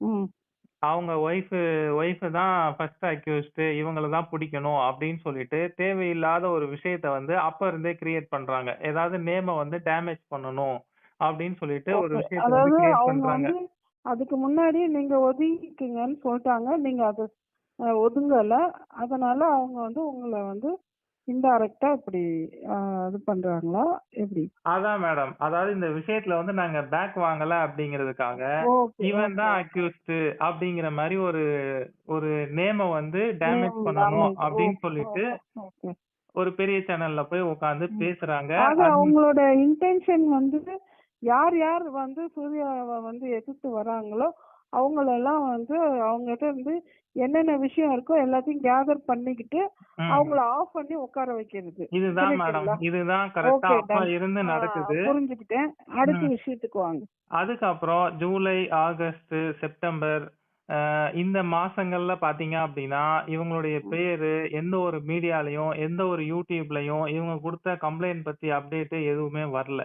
ம். அவங்க ஒய்ஃப் தான் ஃபர்ஸ்ட் அக்யூஸ்ட். இவங்கள தான் புடிக்கணும் அப்படின்னு சொல்லிட்டு, தேவையில்லாத ஒரு விஷயத்த வந்து அப்ப இருந்தே கிரியேட் பண்றாங்க. ஏதாவது நேம வந்து டேமேஜ் பண்ணணும் அப்படின்னு சொல்லிட்டு ஒரு ஓகே. விஷயத்த வந்து அதாவது கிரியேட் அவங்க பண்றாங்க. வந்து அதுக்கு முன்னாடி நீங்க ஒதுங்கிக்கங்கன்னு சொல்ட்டாங்க. நீங்க அத ஒதுங்கல. அதனால அவங்க வந்து உங்கள வந்து இன்டைரக்ட்டா இப்படி அ இது பண்றாங்களா? எப்படி? அதான் மேடம். அதாவது இந்த விஷயத்துல வந்து நாங்க பேக் வாங்கல அப்படிங்கிறதுக்காக, ஓகே, இவன் ஓகே, தான் ஓகே. அக்யூஸ்ட் அப்படிங்கிற மாரி ஒரு ஒரு நேம வந்து டேமேஜ் நேம் பண்ணணும் டேமேஜ். அப்படின்னு ஓகே, சொல்லிட்டு, ஓகே, ஓகே. ஒரு பெரிய சேனல்ல போய் உட்கார்ந்து ம். பேசுறாங்க. ஆக அது அவங்களோட இன்டென்ஷன் வந்து யார் யார் வந்து சூர்யாவ வந்து எதிர்த்து வராங்களோ, அவங்களெல்லாம் வந்து அவங்ககிட்ட இருந்து என்னென்ன விஷயம் இருக்கோ எல்லாத்தையும் கேதர் பண்ணிக்கிட்டு, ம். அவங்கள ஆஃப் பண்ணி உட்கார வைக்கிறது. இதுதான் மேடம். புரியுதுங்களா? இதுதான் கரெக்ட்டா ஓகே அப்ப டன். இருந்து ஆ நடக்குது. புரிஞ்சுக்கிட்டேன். அடுத்த ம். விஷயத்துக்கு வாங்க. அதுக்கப்புறம் ஜூலை, ஆகஸ்ட், செப்டம்பர் இந்த மாசங்கள்ல பார்த்தீங்க அப்படின்னா, இவங்களுடைய ம். பேரு எந்த ஒரு மீடியாலயும், எந்த ஒரு YouTubeலயும் இவங்க குடுத்த கம்ப்ளைண்ட் பத்தி அப்டேட் எதுவுமே வரல.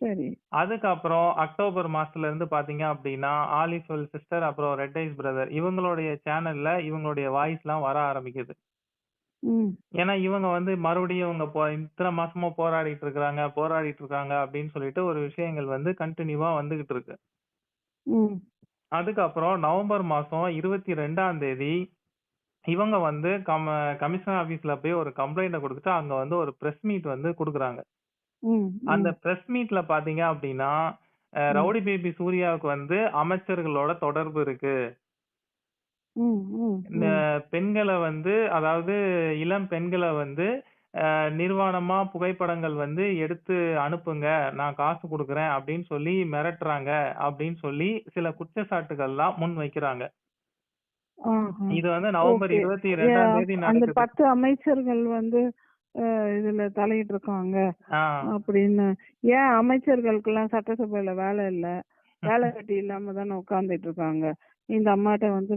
சரி. அதுக்கப்புறம் அக்டோபர் மாசத்துல இருந்து பாத்தீங்க அப்படின்னா, ஆலிஸ்வெல் சிஸ்டர் அப்புறம் ரெட் ஐஸ் பிரதர் இவங்களுடைய சேனல்ல இவங்களுடைய வாய்ஸ்லாம் வர ஆரம்பிக்குது. ம். ஏன்னா இவங்க வந்து மறுபடியும் இவங்க இத்தன மாசமா போராடிட்டு இருக்காங்க அப்படின்னு சொல்லிட்டு ஒரு விஷயங்கள் வந்து கன்டினியூவா வந்துகிட்டு இருக்கு. ம். அதுக்கப்புறம் நவம்பர் மாசம் 22ஆம் தேதி இவங்க வந்து கமிஷனர் ஆபீஸ்ல போய் ஒரு கம்ப்ளைண்ட்ட குடுத்துட்டு அங்க வந்து ஒரு பிரஸ் மீட் வந்து குடுக்குறாங்க. ம். அந்த ம். பிரஸ் மீட்ல பாத்தீங்க அப்படின்னா, ம். ரவுடி பேபி சூர்யாவுக்கு வந்து அமைச்சர்களோட தொடர்பு இருக்கு. ம். ம். இந்த ம். பெண்கள வந்து அதாவது இளம் பெண்கள வந்து நிர்வாணமா புகைப்படங்கள் வந்து எடுத்து அனுப்புங்க. நான் காசு குடுக்குறேன் அப்படின்னு சொல்லி மிரட்டுறாங்க அப்படின்னு சொல்லி சில குற்றச்சாட்டுகள்லாம் முன் வைக்கிறாங்க. ஆஹா. இது வந்து நவம்பர் ஓகே. 22ஆம் தேதி அந்த நடக்குது. 10 அமைச்சர்கள் வந்து இதுல தலையிட்டுருக்காங்க ஆ. அப்படின்னு. ஏன் அமைச்சர்களுக்கெல்லாம் சட்டசபையில வேலை இல்ல? வேலை வெட்டி இல்லாம தானே உட்கார்ந்துட்டு இருக்காங்க. இந்த அம்மாட்ட வந்து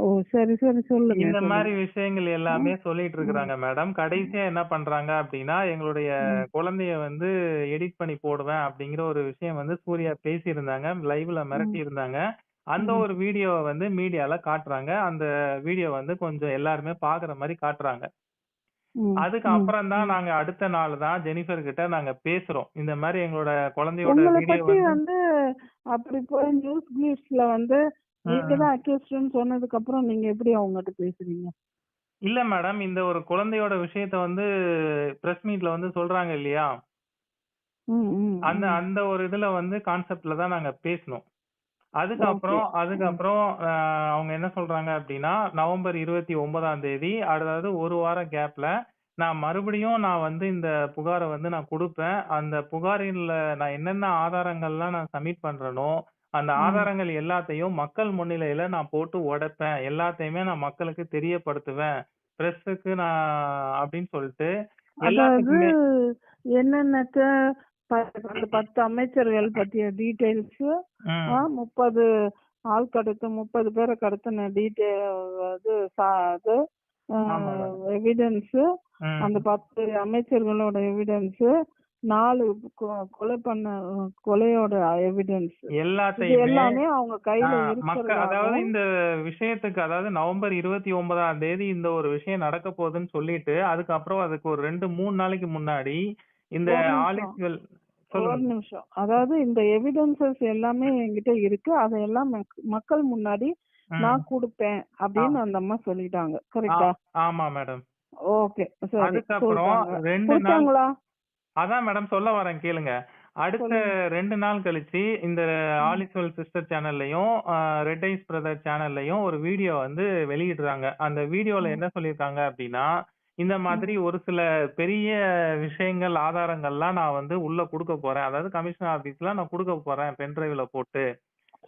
ஓ! சரி, சரி. சொல்லுங்க, இந்த மாரி சொல்லுங்க. விஷயங்கள் எல்லாமே ம். சொல்லிட்டு ம். இருக்கிறாங்க மேடம். கடைசியா என்ன பண்றாங்க அப்டின்னா, எங்களுடைய ம். குழந்தைய வந்து எடிட் பண்ணி போடுவேன் அப்டிங்கிற ஒரு விஷயம் வந்து சூர்யா பேசியிருந்தாங்க. லைவ்ல ம். மிரட்டியிருந்தாங்க. அந்த ம். ஒரு வீடியோவ வந்து மீடியால காட்டுறாங்க. அந்த வீடியோ வந்து கொஞ்சம் எல்லாருமே பாக்குற மாரி காட்டுறாங்க. ம். அதுக்கு ம். அப்புறம் தான் ம். நாங்க அடுத்த நாள் தான் ஜெனிஃபர் கிட்ட நாங்க பேசுறோம். இந்த மாரி எங்களோட குழந்தையோட உங்கள வீடியோ பத்தி வந்து வந்து அப்படி போய் நியூஸ் கிளிப்ஸ்ல வந்து ம், நீங்க ம். தான் அக்யூஸ்ட்ன்னு சொன்னதுக்கு அப்புறம் நீங்க எப்படி அவங்ககிட்ட பேசுறீங்க? இல்ல மேடம். இந்த ஒரு குழந்தையோட விஷயத்த வந்து பிரஸ் மீட்ல வந்து சொல்றாங்க இல்லையா? ம். ம். அந்த ம். அந்த ஒரு இதுல வந்து கான்செப்ட்ல தான் நாங்க பேசினோம். ஓகே. அதுக்கப்புறம் ம். அதுக்கப்புறம் அவங்க என்ன சொல்றாங்க அப்டின்னா, நவம்பர் 29ஆம் தேதி அதாவது 1 வார கேப்ல நான் வந்து இந்த புகார வந்து நான் குடுப்பேன். அந்த புகாரின்ல நான் என்னென்ன ஆதாரங்கள்லாம் நான் சப்மிட் பண்றேனோ, அந்த ம். ஆதாரங்கள் எல்லாத்தையும் மக்கள் முன்னிலையில நான் போட்டு உடைப்பேன். எல்லாத்தையுமே நான் மக்களுக்கு தெரியப்படுத்துவேன். பிரஸ்ஸுக்கு நான் அப்டின்னு சொல்ட்டு அதாவது எல்லாத்துக்குமே என்னென்னத்த அந்த 10 அமைச்சர்கள் பத்திய டீட்டெயில்ஸு, ம். 30 ஆள் 30 பேர கடத்தின இது இது அ ஆமா மேடம். எவிடன்ஸு, அந்த ம். 10 அமைச்சர்களோட எவிடன்ஸு, 4 கொ கொலை பண்ண கொலையோட எவிடன்ஸ். இது எல்லாத்தையுமே எல்லாமே அவங்க ஆ கையில அதாவது இருக்கிறதாவும் இந்த விஷயத்துக்கு அதாவது நவம்பர் 29ஆம் தேதி இந்த ஒரு விஷயம் நடக்க போகுதுன்னு சொல்லிட்டு, அதுக்கப்புறம் அதுக்கு ஒரு 2, 3 நாளைக்கு முன்னாடி இந்த ஒரு நிமிஷம். ஆலிஸ்வெல் ஒரு சொல்லுங்க. நிமிஷம். அதாவது இந்த எவிடன்ஸஸ் எல்லாமே என்கிட்ட இருக்கு. அதையெல்லாம் மக்கள் முன்னாடி ம். நான் குடுப்பேன் ஆ அப்படின்னு அந்த அம்மா சொல்லிட்டாங்க. ஆ கரெக்ட்டா? ஆமா மேடம். ஓகே. சரி. அதுக்கப்புறம் சொல்ட்டாங்க. 2 நாள் குடுத்தாங்களா? அதான் மேடம் சொல்ல வரேன் கேளுங்க. அடுத்த சொல்லுங்க. 2 நாள் கழிச்சு இந்த ம். ஆலிஸ்வெல் சிஸ்டர் சேனல்லயும், ரெட் ஐஸ் பிரதர் சேனல்லயும் ஒரு வீடியோ வந்து வெளியிடுறாங்க. அந்த வீடியோல ம். என்ன சொல்லியிருக்காங்க அப்டின்னா, இந்த ம். மாதிரி ஒரு சில பெரிய விஷயங்கள், ஆதாரங்கள்லாம் நான் வந்து உள்ள குடுக்கப் போறேன். அதாவது கமிஷனர் ஆபீஸ்ல நான் குடுக்கப் போறேன் பென் டிரைவ்ல போட்டு.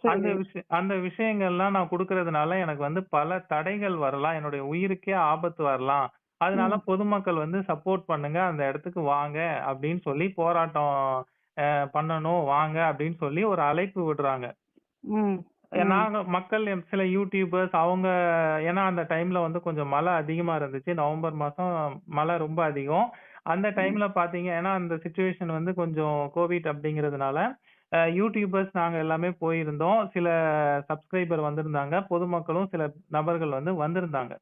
சரி. அந்த விஷயங்கள்லாம் நான் குடுக்கறதுனால எனக்கு வந்து பல தடைகள் வரலாம். என்னுடைய உயிருக்கே ஆபத்து வரலாம். அதனால ம். பொதுமக்கள் வந்து சப்போர்ட் பண்ணுங்க. அந்த இடத்துக்கு வாங்க அப்படின்னு சொல்லி போராட்டம் பண்ணணும் வாங்க அப்படின்னு சொல்லி ஒரு அழைப்பு விடுறாங்க. ம். ம். நாங்க மக்கள் சில யூடியூபர்ஸ் அவங்க ஏன்னா அந்த டைம்ல வந்து கொஞ்சம் மழை அதிகமா இருந்துச்சு. நவம்பர் மாசம் மழை ரொம்ப அதிகம். அந்த ம். டைம்ல பார்த்தீங்க ஏன்னா அந்த சிச்சுவேஷன் வந்து கொஞ்சம் கோவிட் அப்படிங்கிறதுனால, யூடியூபர்ஸ் நாங்க எல்லாமே போயிருந்தோம். சில சப்ஸ்கிரைபர் வந்திருந்தாங்க. பொதுமக்களும் சில நபர்கள் வந்து வந்திருந்தாங்க.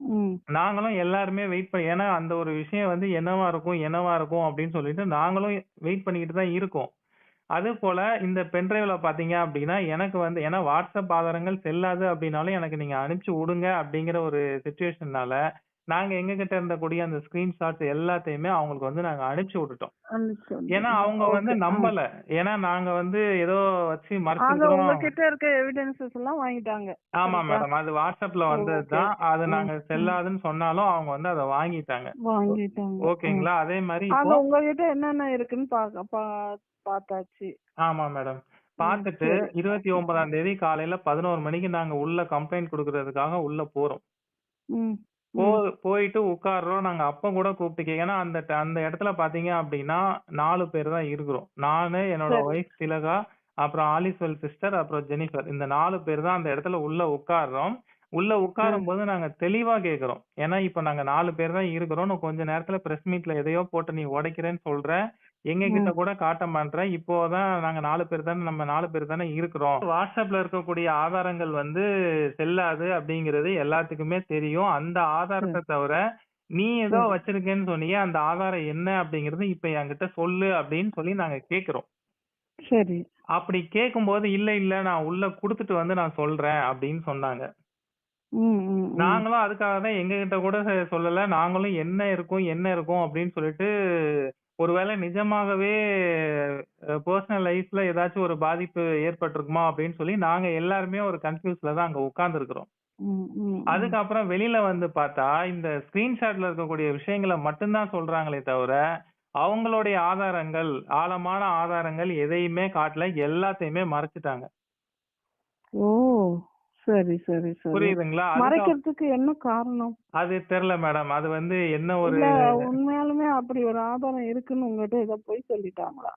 ம். நாங்களும் எல்லாருமே வெயிட் பண்ணி ஏன்னா அந்த ஒரு விஷயம் வந்து என்னவா இருக்கும், என்னவா இருக்கும் அப்படின்னு சொல்லிட்டு நாங்களும் வெயிட் பண்ணிக்கிட்டு தான் இருக்கோம். அதேபோல இந்த பென் டிரைவ்ல பார்த்தீங்க அப்டின்னா, எனக்கு வந்து ஏன்னா WhatsApp ஆதாரங்கள் செல்லாது அப்டின்னாலும் எனக்கு நீங்க அனுப்பிச்சு விடுங்க அப்டிங்கிற ஒரு சிச்சுவேஷன்னால, நாங்க எங்ககிட்ட இருந்தக்கூடிய அந்த ஸ்கிரீன்ஷாட்ஸ் எல்லாத்தையுமே அவங்களுக்கு வந்து நாங்க அனுப்பிச்சு விட்டுட்டோம். அனுப்பிச்சு ஏன்னா விட்டுட்டீங்க. அவங்க வந்து ஓகே. நம்பல. ஏன்னா நாங்க வந்து ஏதோ வச்சு ஆக மறைச்சிருக்கிறோம். உங்ககிட்ட இருக்க எவிடன்ஸஸ் எல்லாம் வாங்கிட்டாங்க. ஆமா கரெக்ட்டா? மேடம். அது WhatsAppல வந்தது ஓகே. தான். அது ம். நாங்க ம். செல்லாதுன்னு சொன்னாலும் அவங்க வந்து அத வாங்கிட்டாங்க. ஓ வாங்கிட்டாங்க. ம். ஓகேங்களா? அதே மாரி ஆக இப்போ உங்ககிட்ட என்னென்ன இருக்குன்னு பாத்தாச்சு. ஆமா மேடம். ம். பார்த்துட்டு சரி. ம். 29ஆம் தேதி காலையில 11 மணிக்கு நாங்க உள்ள கம்ப்ளைண்ட் குடுக்குறதுக்காக உள்ள போறோம். ம். போ ம். போயிட்டு உட்கார்றோம். நாங்க அப்ப கூட கூப்பிட்டு ஏன்னா அந்த இடத்துல பார்த்தீங்க அப்டின்னா 4 பேர் தான் இருக்கிறோம். நானு, என்னோட சரி. ஒய்ஃப் திலகா, அப்புறம் ஆலிஸ்வெல் சிஸ்டர், அப்புறம் ஜெனிஃபர். இந்த 4 பேர் தான் அந்த இடத்துல உள்ள உட்கார்றோம். உள்ள அ. உட்காரும்போது நாங்க தெளிவா கேட்கிறோம். ஏன்னா இப்ப நாங்க 4 பேர் தான் இருக்கிறோம். இன்னும் கொஞ்ச நேரத்துல பிரஸ் மீட்ல எதையோ போட்டு நீ உடைக்கிறேன்னு சொல்ற. எங்ககிட்ட ம். கூட காட்ட மாட்ற. இப்போதான் நாங்க 4 பேர் தானே நம்ம 4 பேர் தானே இருக்கிறோம். WhatsAppல இருக்கக்கூடிய ஆதாரங்கள் வந்து செல்லாது அப்படிங்கிறது எல்லாத்துக்குமே தெரியும். அந்த சரி, ஆதாரத்த தவிர, நீ ஏதோ சரி, வச்சிருக்கேன்னு சொன்னியே, அந்த ஆதாரம் என்ன அப்படிங்கிறது இப்ப என்கிட்ட சொல்லு அப்படின்னு சொல்லி நாங்க கேட்கிறோம். சரி. அப்படி கேட்கும்போது, இல்ல, இல்ல நான் உள்ள குடுத்துட்டு வந்து நான் சொல்றேன் அப்படின்னு சொன்னாங்க. ம், ம், ம். நாங்களும் அதுக்காக தான் எங்ககிட்ட கூட சொல்லல. நாங்களும் என்ன இருக்கும், என்ன இருக்கும் அப்படின்னு சொல்லிட்டு, ஒருவேளை நிஜமாகவே பெர்சனல் லைஃப்ல ஏதாச்சும் ஒரு பாதிப்பு ஏற்பட்டிருக்குமா அப்படின்னு சொல்லி, நாங்க எல்லாருமே ஒரு கன்ஃப்யூஸ்ல தான் அங்க உட்கார்ந்துருக்கிறோம். ம், ம், ம். அதுக்கப்புறம் வெளியில வந்து பார்த்தா, இந்த ஸ்கிரீன்ஷாட்ல இருக்கக்கூடிய விஷயங்கள மட்டும் தான் சொல்றாங்களே தவிர, அவங்களுடைய ஆதாரங்கள், ஆழமான ஆதாரங்கள் எதையுமே காட்டல. எல்லாத்தையுமே மறைச்சுட்டாங்க. ஓ! சரி, சரி, சரி. புரியுதுங்களா? மறைக்கிறதுக்கு என்ன காரணம்? அது தெரியல மேடம். அது வந்து என்ன ஒரு இல்ல உண்மையாலுமே அப்படி ஒரு ஆதாரம் இருக்குன்னு உங்ககிட்ட ஏதோ பொய் சொல்லிட்டாங்களா?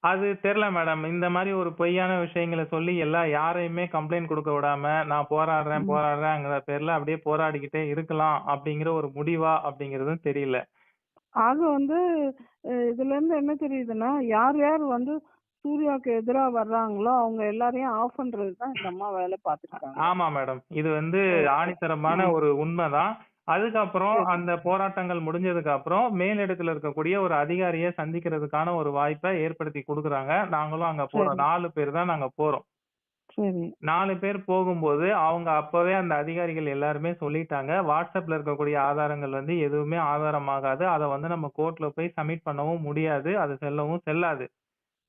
அது தெரியல மேடம். இந்த மாரி ஒரு பொய்யான விஷயங்கள சொல்லி யாரையுமே கம்ப்ளைண்ட் குடுக்க விடாம, நான் போராடுறேன், ம். போராடுறேங்கிற பேர்ல அப்படியே போராடிக்கிட்டே இருக்கலாம் அப்படிங்கிற ஒரு முடிவா அப்படிங்கிறதும் தெரியல. ஆக வந்து இதுலருந்து என்ன தெரியுதுன்னா, யார் யார் வந்து சூர்யாவுக்கு எதிரா வர்றாங்களோ, அவங்க எல்லாரையும் ஆஃப் பண்றது தான் இந்த அம்மா வேலை பார்த்துருக்காங்க. ஆமா மேடம். இது வந்து ஓகே. ஆணித்தரமான ம். ஒரு உண்மதான். அதுக்கப்புறம் சரி, அந்த போராட்டங்கள் முடிஞ்சதுக்கு அப்புறம், மேலிடத்துல இருக்கக்கூடிய ஒரு அதிகாரிய சந்திக்கிறதுக்கான ஒரு வாய்ப்ப ஏற்படுத்தி குடுக்குறாங்க. நாங்களும் அங்க போறோம். சரி, 4 பேர் தான் நாங்க போறோம். சரி. 4 பேர் போகும்போது, அவங்க அப்பவே அந்த அதிகாரிகள் எல்லாருமே சொல்லிட்டாங்க. WhatsAppல இருக்கக்கூடிய ஆதாரங்கள் வந்து எதுவுமே ஆதாரமாகாது. அத வந்து நம்ம கோர்ட்ல போய் சப்மிட் பண்ணவும் முடியாது. அது செல்லவும் செல்லாது.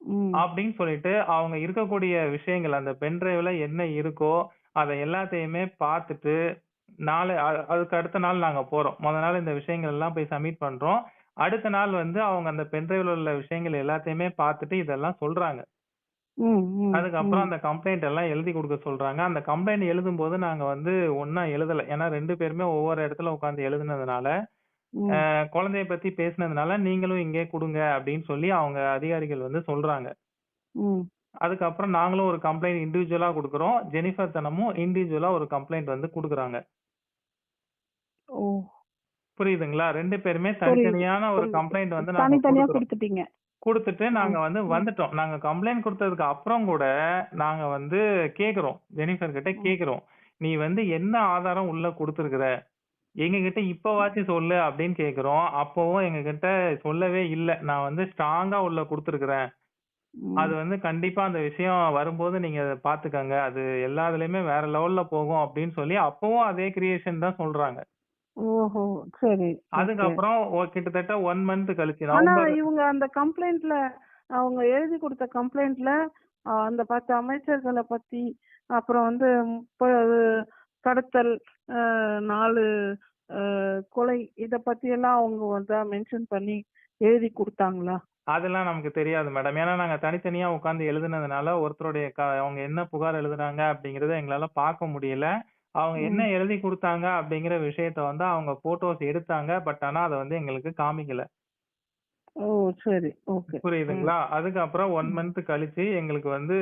ம், அப்படின்னு சொல்லிட்டு, அவங்க இருக்கக்கூடிய விஷயங்கள் அந்த பென் டிரைவ்ல என்ன இருக்கோ, அத எல்லாத்தையுமே பார்த்துட்டு, அதுக்கு அடுத்த நாள் நாங்க போறோம். மொத நாள் இந்த விஷயங்கள் எல்லாம் போய் சப்மிட் பண்றோம். அடுத்த நாள் வந்து அவங்க அந்த பென் டிரைவ்ல உள்ள விஷயங்கள் எல்லாத்தையுமே பார்த்துட்டு இதெல்லாம் சொல்றாங்க. ம், ம், அதுக்கப்புறம் ம், அந்த கம்ப்ளைண்ட் எல்லாம் எழுதி குடுக்க சொல்றாங்க. அந்த கம்ப்ளைண்ட் எழுதும்போது நாங்க வந்து ஒண்ணா எழுதல. ஏன்னா 2 பேருமே ஒவ்வொரு இடத்துல உட்கார்ந்து எழுதுனதுனால, ம், குழந்தைய பத்தி பேசினதுனால, நீங்களும் இங்கே குடுங்க அப்படின்னு சொல்லி அவங்க அதிகாரிகள் வந்து சொல்றாங்க. ம். அதுக்கப்புறம் நாங்களும் ஒரு கம்ப்ளைண்ட் இண்டிவிஜுவலா குடுக்குறோம். ஜெனிஃபர் தனமும் இண்டிவிஜுவலா ஒரு கம்ப்ளைண்ட் வந்து குடுக்குறாங்க. ஓ! புரியுதுங்களா? 2 பேருமே புரியுது, தனித்தனியான ஒரு புரியுது. கம்ப்ளைண்ட் வந்து நாங்க தனித்தனியா குடுக்குறோம். குடுத்துட்டீங்க. குடுத்துட்டு நாங்க ம், வந்து ம், வந்துட்டோம். நாங்க கம்ப்ளைண்ட் குடுத்ததுக்கு அப்புறம் கூட, நாங்க வந்து கேட்கிறோம். ஜெனிஃபர் கிட்ட ம், கேட்கிறோம். "நீ வந்து என்ன ஆதாரம் உள்ள குடுத்திருக்கிற? எங்ககிட்ட இப்பவாச்சும் சொல்லு" அப்படின்னு கேட்கிறோம். அப்பவும் எங்ககிட்ட சொல்லவே இல்ல. "நான் வந்து ஸ்ட்ராங்கா உள்ள குடுத்திருக்கிறேன். அது ம். வந்து கண்டிப்பா அந்த விஷயம் வரும்போது நீங்க அத பார்த்துக்கங்க. அது எல்லா இதுலயுமே வேற லெவல்ல போகும்" அப்படின்னு சொல்லி அப்பவும் அதே கிரியேஷன் தான் சொல்றாங்க. ஓஹோ! சரி. ஓகே. அதுக்கப்புறம் கிட்டத்தட்ட 1 மந்த் கழிச்சு ஆனா நவம்பர். இவங்க அந்த கம்ப்ளைண்ட்ல அவங்க எழுதி குடுத்த கம்ப்ளைண்ட்ல அந்த 10 அமைச்சர்கள பத்தி, அப்புறம் வந்து 30 கடத்தல், 4 கொலை இத பத்தியெல்லாம் அவங்க வந்து மென்ஷன் பண்ணி எழுதி குடுத்தாங்களா? அதெல்லாம் நமக்கு தெரியாது மேடம். ஏன்னா நாங்க தனித்தனியா உட்கார்ந்து எழுதுனதுனால, ஒருத்தருடைய அவங்க என்ன புகார் எழுதுனாங்க அப்படிங்கிறத எங்களால பார்க்க முடியல. அவங்க என்ன ம். எழுதி குடுத்தாங்க அப்படிங்கிற விஷயத்த வந்து அவங்க ஃபோட்டோஸ் எடுத்தாங்க. பட் ஆனா அத வந்து எங்களுக்கு காமிக்கல. ஓ! சரி. ஓகே. ம். புரியுதுங்களா? அதுக்கப்புறம் 1 ம். மந்த் கழிச்சு எங்களுக்கு வந்து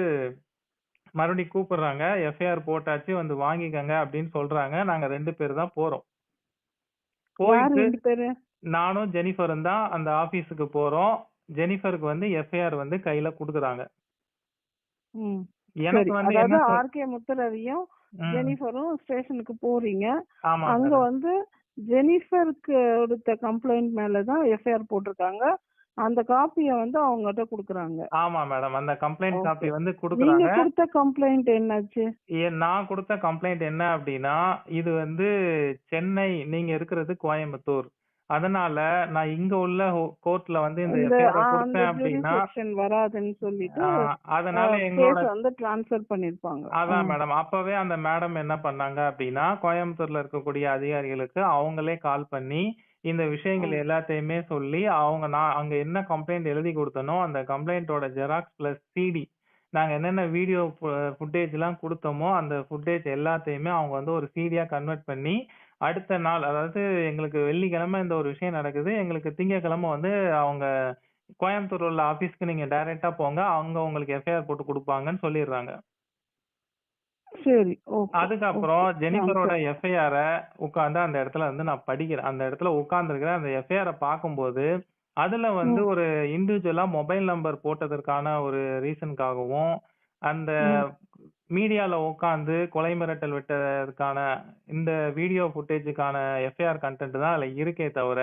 மறுபடியும் கூப்பிடுறாங்க. எஃப்ஐஆர் போட்டாச்சு வந்து வாங்கிக்கங்க அப்படின்னு சொல்றாங்க. நாங்க 2 பேர் தான் போறோம். யார் போயிட்டு 2 பேரு? நானும் ஜெனிஃபரும் தான் அந்த ஆபீஸுக்கு போறோம். ஜெனிஃபருக்கு வந்து எஃப்ஐஆர் வந்து கையில குடுக்குறாங்க. ம். எனக்கு சரி. வந்து என்ன அதாவது ஆர்.கே. முத்துரவியும், ம். ஜெனிஃபரும் ஸ்டேஷனுக்கு போறீங்க. ஆமா அங்க மேடம். வந்து ஜெனிஃபருக்கு கொடுத்த கம்ப்ளைண்ட் மேல தான் எஃப்ஐஆர் போட்டிருக்காங்க. அந்த காப்பிய வந்து அவங்கட்ட குடுக்குறாங்க. ஆமா மேடம். அந்த கம்ப்ளைண்ட் ஓகே. காப்பி வந்து நீங்க குடுக்குறாங்க. குடுத்த கம்ப்ளைண்ட் என்னாச்சு? நான் குடுத்த கம்ப்ளைண்ட் என்ன அப்டின்னா, இது வந்து சென்னை, நீங்க இருக்கிறது கோயம்புத்தூர். அதனால நான் இங்க உள்ள கோர்ட்ல வந்து இந்த இந்த எஃப்ஐஆர அந்த குடுத்தேன் அப்டின்னா, ஜூரிஸ்டிக்ஷன் வராதுன்னு சொல்லிட்டு ஆ அதனால எங்களோட கேஸ வந்து ட்ரான்ஸ்ஃபர் பண்ணியிருப்பாங்க. அதான் மேடம். அப்பவே அந்த மேடம் என்ன பண்ணாங்க அப்டின்னா, கோயம்புத்தூர்ல இருக்கக்கூடிய அதிகாரிகளுக்கு அவங்களே கால் பண்ணி, இந்த விஷயங்கள் ம். எல்லாத்தையுமே சொல்லி, நான் அங்க என்ன கம்ப்ளைண்ட் எழுதி குடுத்தனோ, அந்த கம்ப்ளைண்ட்டோட ஜெராக்ஸ் பிளஸ் சிடி, நாங்க என்னென்ன வீடியோ ஃபுட்டேஜ்லாம் குடுத்தோமோ, அந்த ஃபுட்டேஜ் எல்லாத்தையுமே அவங்க வந்து ஒரு சிடியா கன்வெர்ட் பண்ணி, அடுத்த நாள் அதாவது எங்களுக்கு வெள்ளிக்கிழமை இந்த ஒரு விஷயம் நடக்குது. எங்களுக்கு திங்கட்கிழமை வந்து அவங்க கோயம்புத்தூர்ல உள்ள ஆபீஸ்க்கு நீங்க டைரக்ட்டா போங்க. அங்க உங்களுக்கு எஃப்ஐஆர் போட்டு குடுப்பாங்கன்னு சொல்லிர்றாங்க. சரி. ஓகே. அதுக்கப்புறம் ஓகே. ஜெனிஃபரோட ட்ரான்ஸ்ஃபர். எஃப்ஐஆர உட்கார்ந்து அந்த இடத்துல வந்து நான் படிக்கிறேன். அந்த இடத்துல உட்கார்ந்திருக்கிறேன். அந்த எஃப்ஐஆர பார்க்கும்போது, அதுல வந்து ம். ஒரு இண்டிவிஜுவலா மொபைல் நம்பர் போட்டதற்கான ஒரு ரீசனுக்காகவும், அந்த ம். மீடியால உட்கார்ந்து கொலை மிரட்டல் விட்டதற்கான இந்த வீடியோ ஃபுட்டேஜுக்கான எஃப்ஐஆர் கன்டென்ட் தான் அதுல இருக்கே தவிர,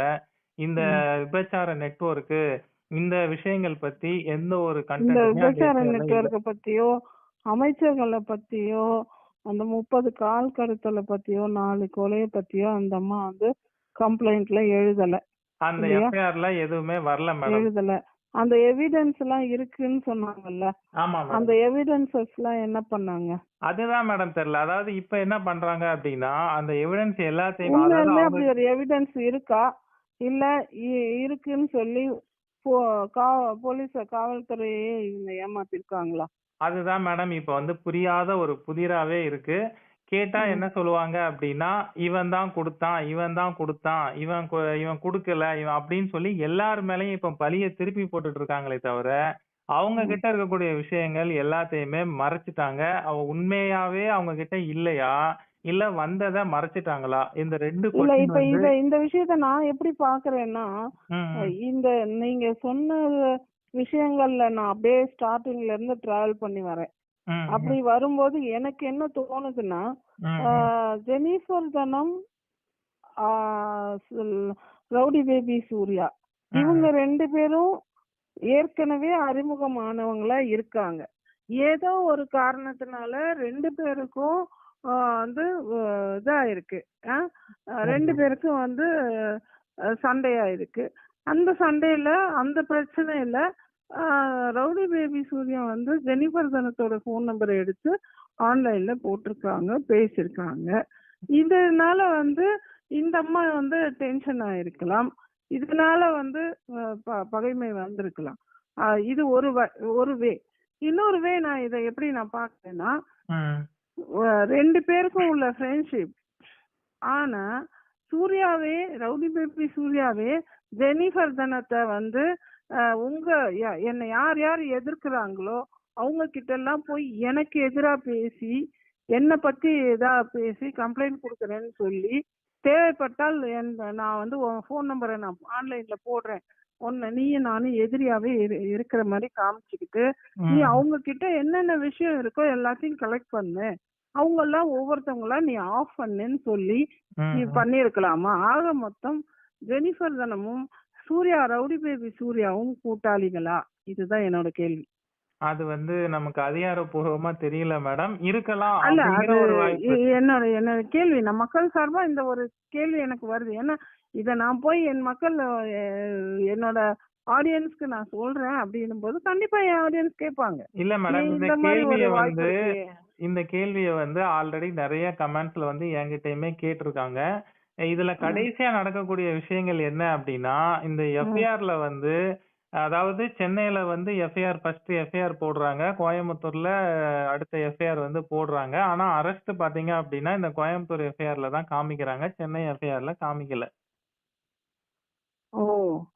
இந்த ம். விபச்சார நெட்வொர்க்கு இந்த விஷயங்கள் பத்தி எந்த ஒரு இந்த கன்டென்ட்டுமே அந்த விபச்சார எஃப்ஐஆர்ல இல்ல. நெட்வொர்க்க பத்தியோ, அமைச்சர்கள பத்தியோ, அந்த 30 கால் கடத்தல பத்தியோ, 4 கொலைய பத்தியோ அந்த அம்மா வந்து கம்ப்ளைண்ட்ல எழுதல. அந்த இல்லையா? எஃப்ஐஆர்ல எதுவுமே வரல மேடம். எழுதல. அந்த எவிடன்ஸ்லாம் இருக்குன்னு சொன்னாங்கல்ல. ஆமா அந்த மேடம். எவிடன்ஸஸ்லாம் என்ன பண்ணாங்க? அதுதான் மேடம் தெரியல. அதாவது இப்ப என்ன பண்றாங்க அப்டின்னா, அந்த எவிடன்ஸ் எல்லாத்தையுமே அதாவது உண்மையாலுமே அவங்க அப்படி ஒரு எவிடன்ஸ் இருக்கா? இல்ல இ இருக்குன்னு சொல்லி போ கா காவல்துறையே இவங்க ஏமாத்திருக்காங்களா? அதுதான் மேடம் இப்ப வந்து புரியாத ஒரு புதிராவே இருக்கு. கேட்டா ம். என்ன சொல்லுவாங்க அப்டின்னா, இவன் தான் குடுத்தான், இவன் தான் குடுத்தான், இவன் குடுக்கல, இவன் அப்டின்னு சொல்லி எல்லார் மேலயும் இப்ப பழிய திருப்பி போட்டுட்டு இருக்காங்களே தவிர, அவங்க ம். கிட்ட இருக்கக்கூடிய விஷயங்கள் எல்லாத்தையுமே மறைச்சுட்டாங்க. உண்மையாவே அவங்க கிட்ட இல்லையா? இல்ல வந்தத மறைச்சுட்டாங்களா? இந்த 2 இல்ல கொஸ்டின் இப்ப வந்து இந்த விஷயத்த நான் எப்படி பார்க்குறேன்னா, ம், ம். இந்த நீங்க சொன்ன விஷயங்கள்ல நான் அப்படியே ஸ்டார்ட்டிங்ல இருந்து டிராவல் பண்ணி வரேன். ம், அப்படி ம். வரும்போது எனக்கு என்ன தோணுதுன்னா, ம், ஆ ம். ஜெனிஃபர் தனம், ஆ ஸ் ரவுடி பேபி சூர்யா இவங்க ம். 2 பேரும் ஏற்கனவே அறிமுகமானவங்களா இருக்காங்க. ஏதோ ஒரு காரணத்தினால 2 பேருக்கும் வந்து இதாயிருக்கு. அ 2 சரிங்க. பேருக்கும் வந்து சண்டையாயிருக்கு. அந்த சண்டையில அந்த பிரச்சனையில அ ரவுடி பேபி சூர்யா வந்து ஜெனிஃபர் தனத்தோட ஃபோன் நம்பர எடுத்து ஆன்லைன்ல போட்டிருக்காங்க, பேசியிருக்காங்க. இதனால வந்து இந்த அம்மா வந்து டென்ஷன் ஆயிருக்கலாம். இதனால வந்து பகைமை வந்திருக்கலாம். இது ஒரு வே. இன்னொரு வே நான் இத எப்படி நான் பார்க்கிறேன்னா, ம். 2 பேருக்கும் உள்ள ஃப்ரெண்ட்ஷிப். ஆனா, சூர்யாவே ரவுடி பேபி சூர்யாவே ஜெனிஃபர் தனத்த வந்து உங்க என்ன யார் யார் எதிர்க்கிறாங்களோ, அவங்க கிட்டலாம் போய் எனக்கு எதிரா பேசி, என்ன பத்தி இதா பேசி கம்ப்ளைண்ட் குடுக்குறேன்னு சொல்லி, தேவைப்பட்டால் நான் வந்து உன் ஃபோன் நம்பர நான் ஆன்லைன்ல போடுறேன். நீயும் நானும் எதிரியாவே இருக்கிற மாரி காமிச்சுக்கிட்டு, நீ ம். அவங்க கிட்ட என்னென்ன விஷயம் இருக்கோ எல்லாத்தையும் கலெக்ட் பண்ணு. அவங்கலாம் ஒவ்வொருத்தவங்களா நீ ஆஃப் பண்ணுன்னு சொல்லி, நீ ம். பண்ணியிருக்கலாமா? ஆக மொத்தம் ஜெனிஃபர் தனமும், சூர்யா ரவுடி பேபி சூர்யாவும் கூட்டாளிகளா? இதுதான் என்னோட கேள்வி. அது வந்து நமக்கு அதிகாரப்பூர்வமா தெரியல மேடம். இருக்கலாம் அல்ல அப்படிங்கிற அது ஒரு வாய்ப்பு. என்னோட என்னோட கேள்வி. நான் மக்கள் சார்பா இந்த ஒரு கேள்வி எனக்கு வருது. ஏன்னா, இத நான் போய் என் மக்கள் என்னோட ஆடியன்ஸ்க்கு நான் சொல்றேன் அப்படின்னும்போது, கண்டிப்பா என் ஆடியன்ஸ் கேட்பாங்க. இல்ல மேடம். ஏன் இந்த மாரி ஒரு வாய்ப்பு இருக்கே? இந்த கேள்விய வந்து ஆல்ரெடி நெறைய கமெண்ட்ஸ்ல வந்து என்கிட்டயுமே கேட்டிருக்காங்க. இதுல ம், கடைசியா நடக்கக்கூடிய விஷயங்கள் என்ன அப்டின்னா, இந்த ம். எஃப்ஐஆர்ல வந்து அதாவது சென்னையில வந்து ஃபர்ஸ்ட் எஃப்ஐஆர் போடுறாங்க. கோயம்புத்தூர்ல அடுத்த எஃப்ஐஆர் வந்து போடுறாங்க. ஆனா அரெஸ்ட் பார்த்தீங்க அப்டின்னா, இந்த கோயம்புத்தூர் எஃப்ஐஆர்ல தான் காமிக்கிறாங்க. சென்னை எஃப்ஐஆர்ல காமிக்கல. ஓ!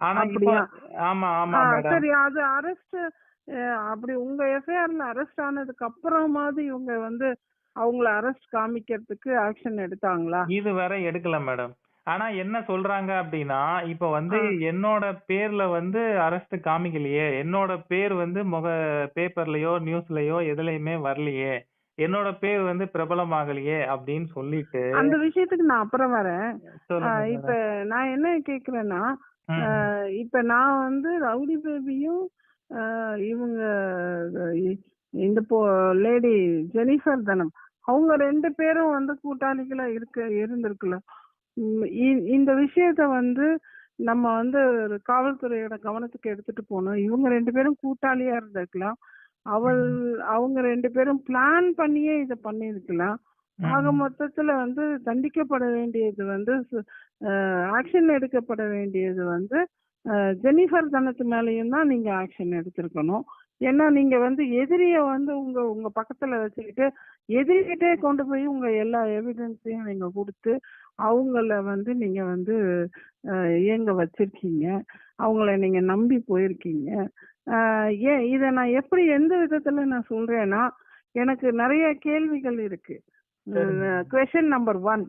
ஆனா இப்ப அப்படியா? ஆமா, ஆமா மேடம். சரி அது அரெஸ்ட் அப்படி உங்க எஃப்ஐஆர்ல அரெஸ்ட் ஆனதுக்கு அப்புறமாவது இவங்க வந்து அவங்கள அரெஸ்ட் காமிக்கிறதுக்கு ஆக்ஷன் எடுத்தாங்களா? இதுவரை எடுக்கல மேடம். ஆனா என்ன சொல்றாங்க அப்டின்னா, இப்ப வந்து ஆ. என்னோட பேர்ல வந்து அரெஸ்ட் காமிக்கலையே. என்னோட பேர் வந்து பேப்பர்லயோ, நியூஸ்லயோ எதுலயுமே வரலையே. என்னோட பேர் வந்து பிரபலமாகலையே அப்டின்னு சொல்லிட்டு அந்த விஷயத்துக்கு நான் அப்புறம் வரேன். சொல்லுங்க இப்ப மேடம். நான் என்ன கேட்கிறேன்னா, அ ம், இப்ப நான் வந்து ரவுடி பேபியும், அ இவங்க இ இந்த லேடி ஜெனிஃபர் தனம். அவங்க 2 பேரும் வந்து கூட்டாளிகளா இருந்திருக்கலாம். இந்த விஷயத்த வந்து நம்ம வந்து ஒரு காவல்துறையோட கவனத்துக்கு எடுத்துட்டு போணும். இவங்க 2 பேரும் கூட்டாளியா இருந்திருக்கலாம். அவள் ம், அவங்க 2 பேரும் பிளான் பண்ணியே இத பண்ணியிருக்கலாம். ஆக ம், மொத்தத்துல வந்து தண்டிக்கப்பட வேண்டியது வந்து ஆக்ஷன் எடுக்கப்பட வேண்டியது வந்து ஜெனிஃபர் தனத்து மேலயும் தான் நீங்க ஆக்ஷன் எடுத்திருக்கணும். ஏன்னா நீங்க வந்து எதிரிய வந்து உங்க உங்க பக்கத்துல வச்சுக்கிட்டு எதிரிகிட்டே கொண்டு போய் உங்க எல்லா எவிடன்ஸையும் நீங்க கொடுத்து அவங்கள வந்து நீங்க வந்து இயங்க வச்சிருக்கீங்க. அவங்கள நீங்க நம்பி போயிருக்கீங்க. ஏன் இத நான் எப்படி எந்த விதத்துல நான் சொல்றேன்னா, எனக்கு நெறைய கேள்விகள் இருக்கு. சரிங்க மேடம். கொஸ்டின் நம்பர் 1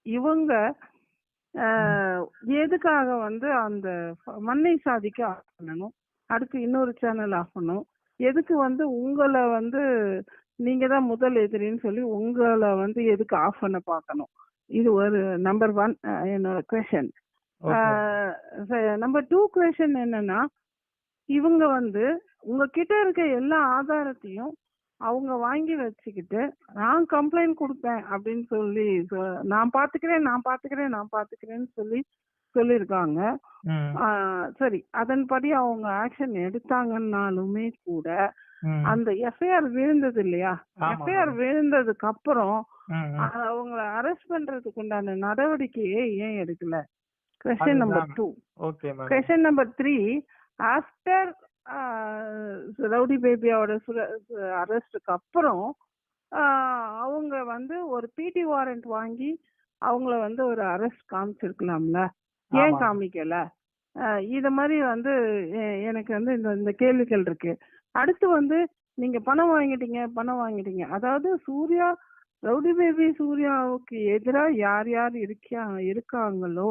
இவங்க எதுக்காக வந்து அந்த மண்ணை சாதிக்கு ஆஃப் பண்ணணும், அடுத்து இன்னொரு சேனல் ஆஃப் பண்ணணும், எதுக்கு வந்து உங்களை வந்து நீங்க தான் முதல் எதிரின்னு சொல்லி உங்களை வந்து எதுக்கு ஆஃப் பண்ண பார்க்கணும்? இது ஒரு நம்பர் 1 என்னோட கொஸ்டின். நம்பர் 2 கொஸ்டின் என்னன்னா, இவங்க வந்து உங்ககிட்ட இருக்க எல்லா ஆதாரத்தையும் அவங்க வாங்கி வச்சுக்கிட்டு நான் கம்ப்ளைண்ட் கொடுப்பேன் அப்படின்னு சொல்லி நான் பாத்துக்கிறேன்னு சொல்லி சொல்லியிருக்காங்க. சரி, அதன்படி அவங்க ஆக்ஷன் எடுத்தாங்கன்னாலுமே கூட அந்த எஃப்ஐஆர் விழுந்தது இல்லையா, எஃப்ஐஆர் விழுந்ததுக்கு அப்புறம் அவங்கள அரெஸ்ட் பண்றதுக்கு உண்டான நடவடிக்கையே ஏன் எடுக்கல? Question number 2. Question number 3, after rowdy பேபியோட அரெஸ்டுக்கு அப்புறம் அவங்க வந்து ஒரு பிடி வாரண்ட் வாங்கி அவங்கள வந்து ஒரு அரெஸ்ட் காமிச்சிருக்கலாம்ல, ஏன் காமிக்கல? இத மாதிரி வந்து எனக்கு வந்து இந்த கேள்விகள் இருக்கு. அடுத்து வந்து நீங்க பணம் வாங்கிட்டீங்க, அதாவது சூர்யா, ரவுடி பேபி சூர்யாவுக்கு எதிராக யார் யார் இருக்காங்களோ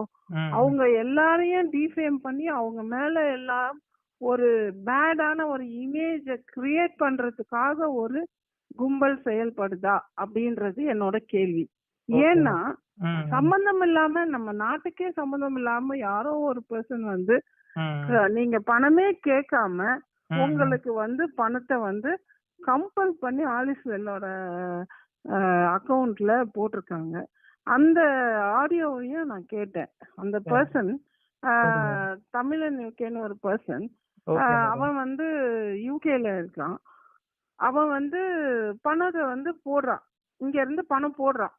அவங்க எல்லாரையும் டிஃபேம் பண்ணி அவங்க மேல எல்லாம் ஒரு பேடான ஒரு இமேஜ கிரியேட் பண்றதுக்காக ஒரு கும்பல் செயல்படுதா அப்படின்றது என்னோட கேள்வி. ஏன்னா சம்பந்தம் இல்லாம, நம்ம நாட்டுக்கே சம்பந்தம் இல்லாம யாரோ ஒரு பர்சன் வந்து நீங்க பணமே கேட்காம உங்களுக்கு வந்து பணத்தை வந்து கம்பல் பண்ணி ஆலிஸ் வெல்லோட அக்கவுண்ட்ல போட்டிருக்காங்க. அந்த ஆடியோவையும் நான் கேட்டேன். அந்த பர்சன் தமிழன் யூகேன்னு ஒரு பர்சன், அவன் வந்து யூகேல இருக்கான். அவன் வந்து பணத்தை வந்து போடுறான், இங்க இருந்து பணம் போடுறான்,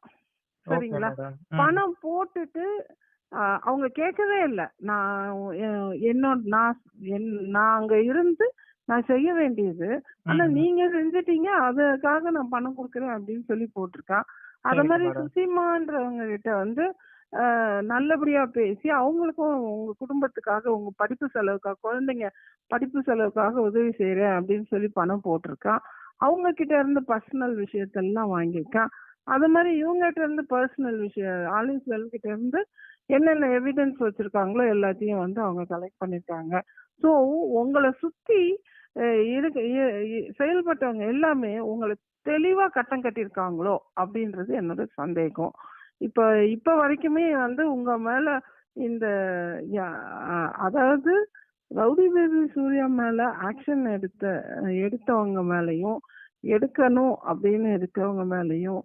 சரிங்களா? பணம் போட்டுட்டு அவங்க கேட்கவே இல்லை, நான் அங்க இருந்து நான் செய்ய வேண்டியது, ஆனா நீங்க செஞ்சிட்டீங்க, அதுக்காக நான் பணம் கொடுக்குறேன் அப்படின்னு சொல்லி போட்டிருக்கான். அத மாதிரி சுசிமான்றவங்க கிட்ட வந்து நல்லபடியா பேசி அவங்களுக்கும் உங்க குடும்பத்துக்காக, உங்க படிப்பு செலவுக்காக, குழந்தைங்க படிப்பு செலவுக்காக உதவி செய்யறேன் அப்படின்னு சொல்லி பணம் போட்டிருக்கான். அவங்க கிட்ட இருந்து பர்சனல் விஷயத்தெல்லாம் வாங்கியிருக்கான். அது மாதிரி இவங்க கிட்ட இருந்து பர்சனல் விஷயம், ஆலிஸ் வெல் கிட்ட இருந்து என்னென்ன எவிடன்ஸ் வச்சிருக்காங்களோ எல்லாத்தையும் வந்து அவங்க கலெக்ட் பண்ணிருக்காங்க. ஸோ உங்களை சுத்தி செயல்பட்டவங்க எல்லாமே உங்களை தெளிவா கட்டம் கட்டியிருக்காங்களோ அப்படின்றது என்னோட சந்தேகம். இப்ப வரைக்குமே வந்து உங்க மேல இந்த அதாவது ரவுடி பேபி சூர்யா மேல ஆக்ஷன் எடுத்தவங்க மேலையும், எடுக்கணும் அப்படின்னு இருக்கவங்க மேலையும்,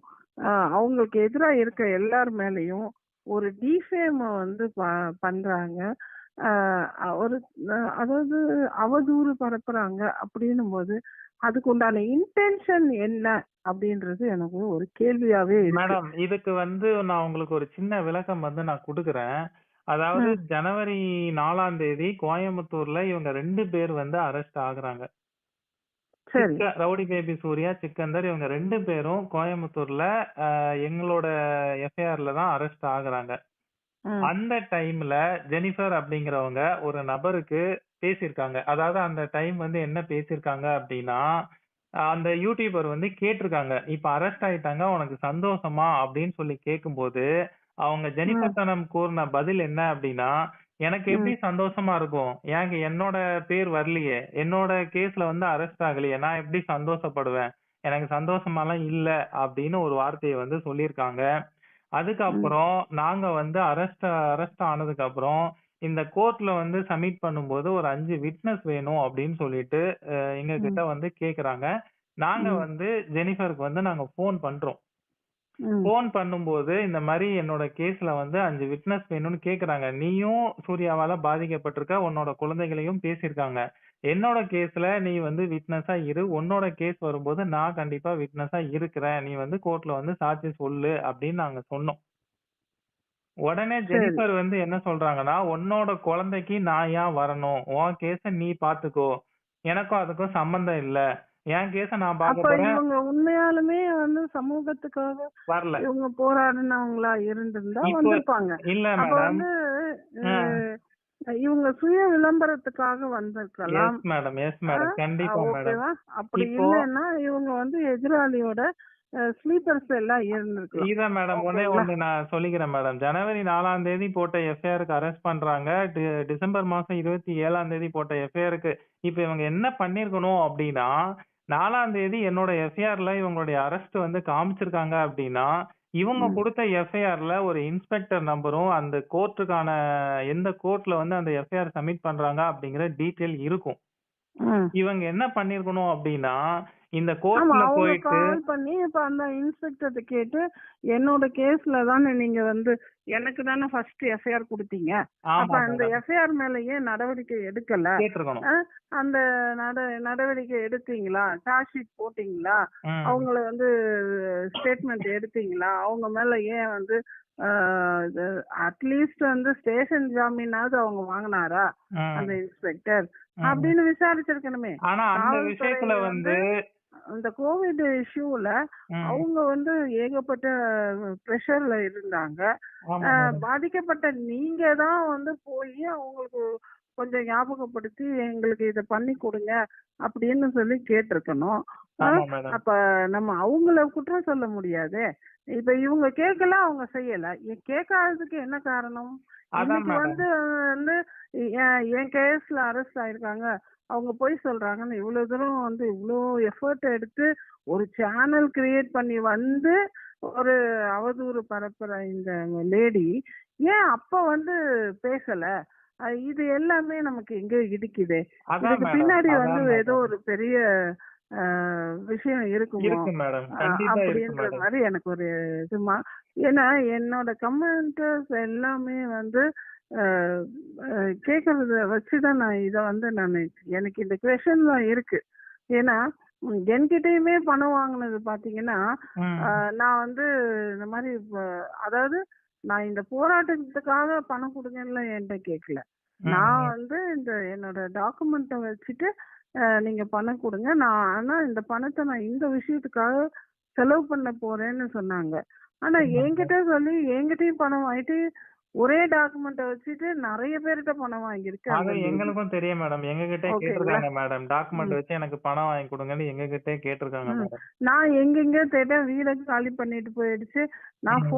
அவங்களுக்கு எதிராக இருக்க எல்லார் மேலையும் ஒரு டிஃபேம வந்து பண்றாங்க, ஒரு அதாவது அவதூறு பரப்புறாங்க. அப்படின்னும் போது அதுக்கு உண்டான இன்டென்ஷன் என்ன அப்படின்றது எனக்கு ஒரு கேள்வியாவே இருக்கு. மேடம், இதுக்கு வந்து நான் உங்களுக்கு ஒரு சின்ன விளக்கம் வந்து நான் கொடுக்குறேன். அதாவது ஜனவரி 4ஆம் தேதி கோயம்புத்தூர்ல இவங்க 2 பேர் வந்து அரெஸ்ட் ஆகுறாங்க. ரவுடி பேபி சூர்யா, சிக்கந்தர், இவங்க 2 பேரும் கோயம்புத்தூர்ல எங்களோட எஃப்ஐஆர்ல தான் அரெஸ்ட் ஆகுறாங்க. அந்த டைம்ல ஜெனிஃபர் அப்படிங்கிறவங்க ஒரு நபருக்கு பேசியிருக்காங்க. அதாவது அந்த டைம் வந்து என்ன பேசியிருக்காங்க அப்படின்னா, அந்த யூடியூபர் வந்து கேட்டிருக்காங்க, இப்ப அரெஸ்ட் ஆயிட்டாங்க, உனக்கு சந்தோஷமா அப்படின்னு சொல்லி கேட்கும்போது அவங்க ஜெனிஃபர் தனம் கூறின பதில் என்ன அப்படின்னா, எனக்கு எப்படி சந்தோஷமா இருக்கும், ஏங்க என்னோட பேர் வரலையே, என்னோட கேஸ்ல வந்து அரெஸ்ட் ஆகலையே, நான் எப்படி சந்தோஷப்படுவேன், எனக்கு சந்தோஷமாலாம் இல்ல அப்படின்னு ஒரு வார்த்தையை வந்து சொல்லியிருக்காங்க. அதுக்கப்புறம் நாங்க வந்து அரெஸ்ட் ஆனதுக்கு அப்புறம் இந்த கோர்ட்ல வந்து சப்மிட் பண்ணும்போது ஒரு 5 விட்னஸ் வேணும் அப்படின்னு சொல்லிட்டு எங்க கிட்ட வந்து கேக்குறாங்க. நாங்க வந்து ஜெனிஃபருக்கு வந்து நாங்க போன் பண்றோம். போன் பண்ணும்போது இந்த மாதிரி என்னோட கேஸ்ல வந்து 5 விட்னஸ் வேணும்னு கேக்குறாங்க. நீயும் சூர்யாவால பாதிக்கப்பட்டிருக்க, உன்னோட குழந்தைகளையும் பேசியிருக்காங்க. என்னோட கேஸ்ல நீ வந்து விட்னஸா இரு, உன்னோட கேஸ் வரும்போது நான் கண்டிப்பா விட்னஸா இருக்கிறேன், நீ வந்து கோர்ட்ல வந்து சாட்சி சொல்லு அப்படின்னு நாங்க சொன்னோம். உடனே ஜெனிஃபர் வந்து என்ன சொல்றாங்கன்னா, உன்னோட குழந்தைக்கு நான் ஏன் வரணும், உன் கேஸ நீ பாத்துக்கோ, எனக்கும் அதுக்கும் சம்பந்தம் இல்ல, என் கேஸ நான் பார்க்க போறேன். இவங்க உண்மையாலுமே வந்து சமூகத்துக்காக வரல, இவங்க போராடினவங்களா இருந்திருந்தா வந்திருப்பாங்க. இல்ல மேடம், இவங்க சுய விளம்பரத்துக்காக வந்திருக்கலாம். எஸ் மேடம், கண்டிப்பா மேடம். அப்படி இல்லைன்னா இவங்க வந்து எதிராளியோட ஸ்லீப்பர்ஸ் எல்லாம் இருந்திருக்கலாம். இதான் மேடம் ஒண்ணே ஓகேங்களா? ஒண்ணு நான் சொல்லிக்கிறேன் மேடம். ஜனவரி 4ஆம் தேதி போட்ட எஃப்ஐஆருக்கு அரெஸ்ட் பண்றாங்க. டிசம்பர் மாசம் 27ஆம் தேதி போட்ட எஃப்ஐஆருக்கு இப்ப இவங்க என்ன பண்ணிருக்கணும் அப்படின்னா, 4ஆம் தேதி என்னோட எஃப்ஐஆர்ல இவங்களுடைய அரெஸ்ட் வந்து காமிச்சிருக்காங்க அப்படின்னா, இவங்க ம். கொடுத்த எஃப்ஐஆர்ல ஒரு இன்ஸ்பெக்டர் நம்பரும் அந்த கோர்ட்டுக்கான எந்த கோர்ட்ல வந்து அந்த எஃப்ஐஆர் சப்மிட் பண்றாங்க அப்படிங்கிற டீட்டெயில் இருக்கும். ம். இவங்க என்ன பண்ணிருக்கணும் அப்படின்னா, இந்த ஆமா, கோர்ட்ல அவங்க போயிட்டு கால் பண்ணி இப்ப அந்த இன்ஸ்பெக்டர்ட்ட கேட்டு, என்னோட கேஸ்ல தானே நீங்க வந்து எனக்கு தானே ஃபர்ஸ்ட் எஃப்ஐஆர் குடுத்தீங்க. அப்ப ஆமா அந்த மேடம். எஃப்ஐஆர் மேல ஏன் நடவடிக்கை எடுக்கல? கேட்டிருக்கணும். அ அந்த நடவடிக்கை எடுத்தீங்களா? சார்ஜ் ஷீட் போட்டீங்களா? ம். அவங்கள வந்து ஸ்டேட்மெண்ட் எடுத்தீங்களா? அவங்க மேல ஏன் வந்து அட்லீஸ்ட் வந்து ஸ்டேஷன் ஜாமீனாவது அவங்க வாங்கினாரா அந்த ம். இன்ஸ்பெக்டர் ம். அப்படின்னு விசாரிச்சிருக்கணுமே. ஆனா அந்த விஷயத்துல காவல்துறை வந்து அந்த கோவிட் இஷ்யூல ம். அவங்க வந்து ஏகப்பட்ட ப்ரெஷர்ல இருந்தாங்க. ஆமா மேடம். பாதிக்கப்பட்ட நீங்க தான் வந்து போய் அவங்களுக்கு கொஞ்சம் ஞாபகப்படுத்தி எங்களுக்கு இத பண்ணி கொடுங்க அப்படின்னு சொல்லி கேட்டிருக்கணும். ஆமா மேடம். அப்ப நம்ம அவங்கள குற்றம் சொல்ல முடியாதே. இப்ப இவங்க கேட்கல, அவங்க செய்யல. கேட்காததுக்கு என்ன காரணம்? அதான் இன்னைக்கு மேடம். வந்து என் கேஸ்ல அரெஸ்ட் ஆயிருக்காங்க. அவங்க போய் சொல்றாங்கன்னு இவ்வளவு தூரம் வந்து இவ்வளோ எஃபர்ட் எடுத்து ஒரு சேனல் கிரியேட் பண்ணி வந்து ஒரு அவதூறு பரப்புற இந்த லேடி ஏன் அப்ப வந்து பேசல? இது எல்லாமே நமக்கு எங்க இடிக்குது. அதான் இதுக்கு மேடம். பின்னாடி அதான் வந்து ஏதோ மேடம். ஒரு பெரிய விஷயம் இருக்குமோ இருக்கு மேடம். கண்டிப்பா இருக்கு அப்படின்ற மேடம். மாதிரி எனக்கு ஒரு இதுமா. ஏன்னா என்னோட கமெண்டர்ஸ் எல்லாமே வந்து கேட்கறத வச்சுதான் நான் இத வந்து எனக்கு இந்த கொஸ்டின் தான் இருக்கு. ஏன்னா என்கிட்டயுமே பணம் வாங்கினது பாத்தீங்கன்னா, ம். நான் வந்து இந்த மாதிரி அதாவது நான் இந்த போராட்டத்துக்காக பணம் கொடுங்கன்னு என்கிட்ட கேட்கல. ம். நான் ம். வந்து இந்த என்னோட டாக்குமெண்ட்டை வச்சுட்டு நீங்க பணம் கொடுங்க. ஆனா இந்த பணத்தை நான் இந்த விஷயத்துக்காக செலவு பண்ண போறேன்னு சொன்னாங்க. ஆனா என்கிட்ட சொல்லி என்கிட்டயும் பணம் வாங்கிட்டு ஒரே டாக்குமெண்ட்டை வச்சுட்டு நிறைய பேர்கிட்ட பணம் வாங்கியிருக்கு அந்த அது லேடி. எங்களுக்கும் தெரியும் மேடம். எங்ககிட்டயே ஓகேங்களா? கேட்டிருக்காங்க மேடம். டாக்குமெண்ட் ம். வச்சு எனக்கு பணம் வாங்கி கொடுங்கன்னு எங்ககிட்டயே கேட்டிருக்காங்க ம். மேடம். நான் எங்கெங்க தேட்டேன், வீட காலி பண்ணிட்டு போயிடுச்சு. நான் ம்.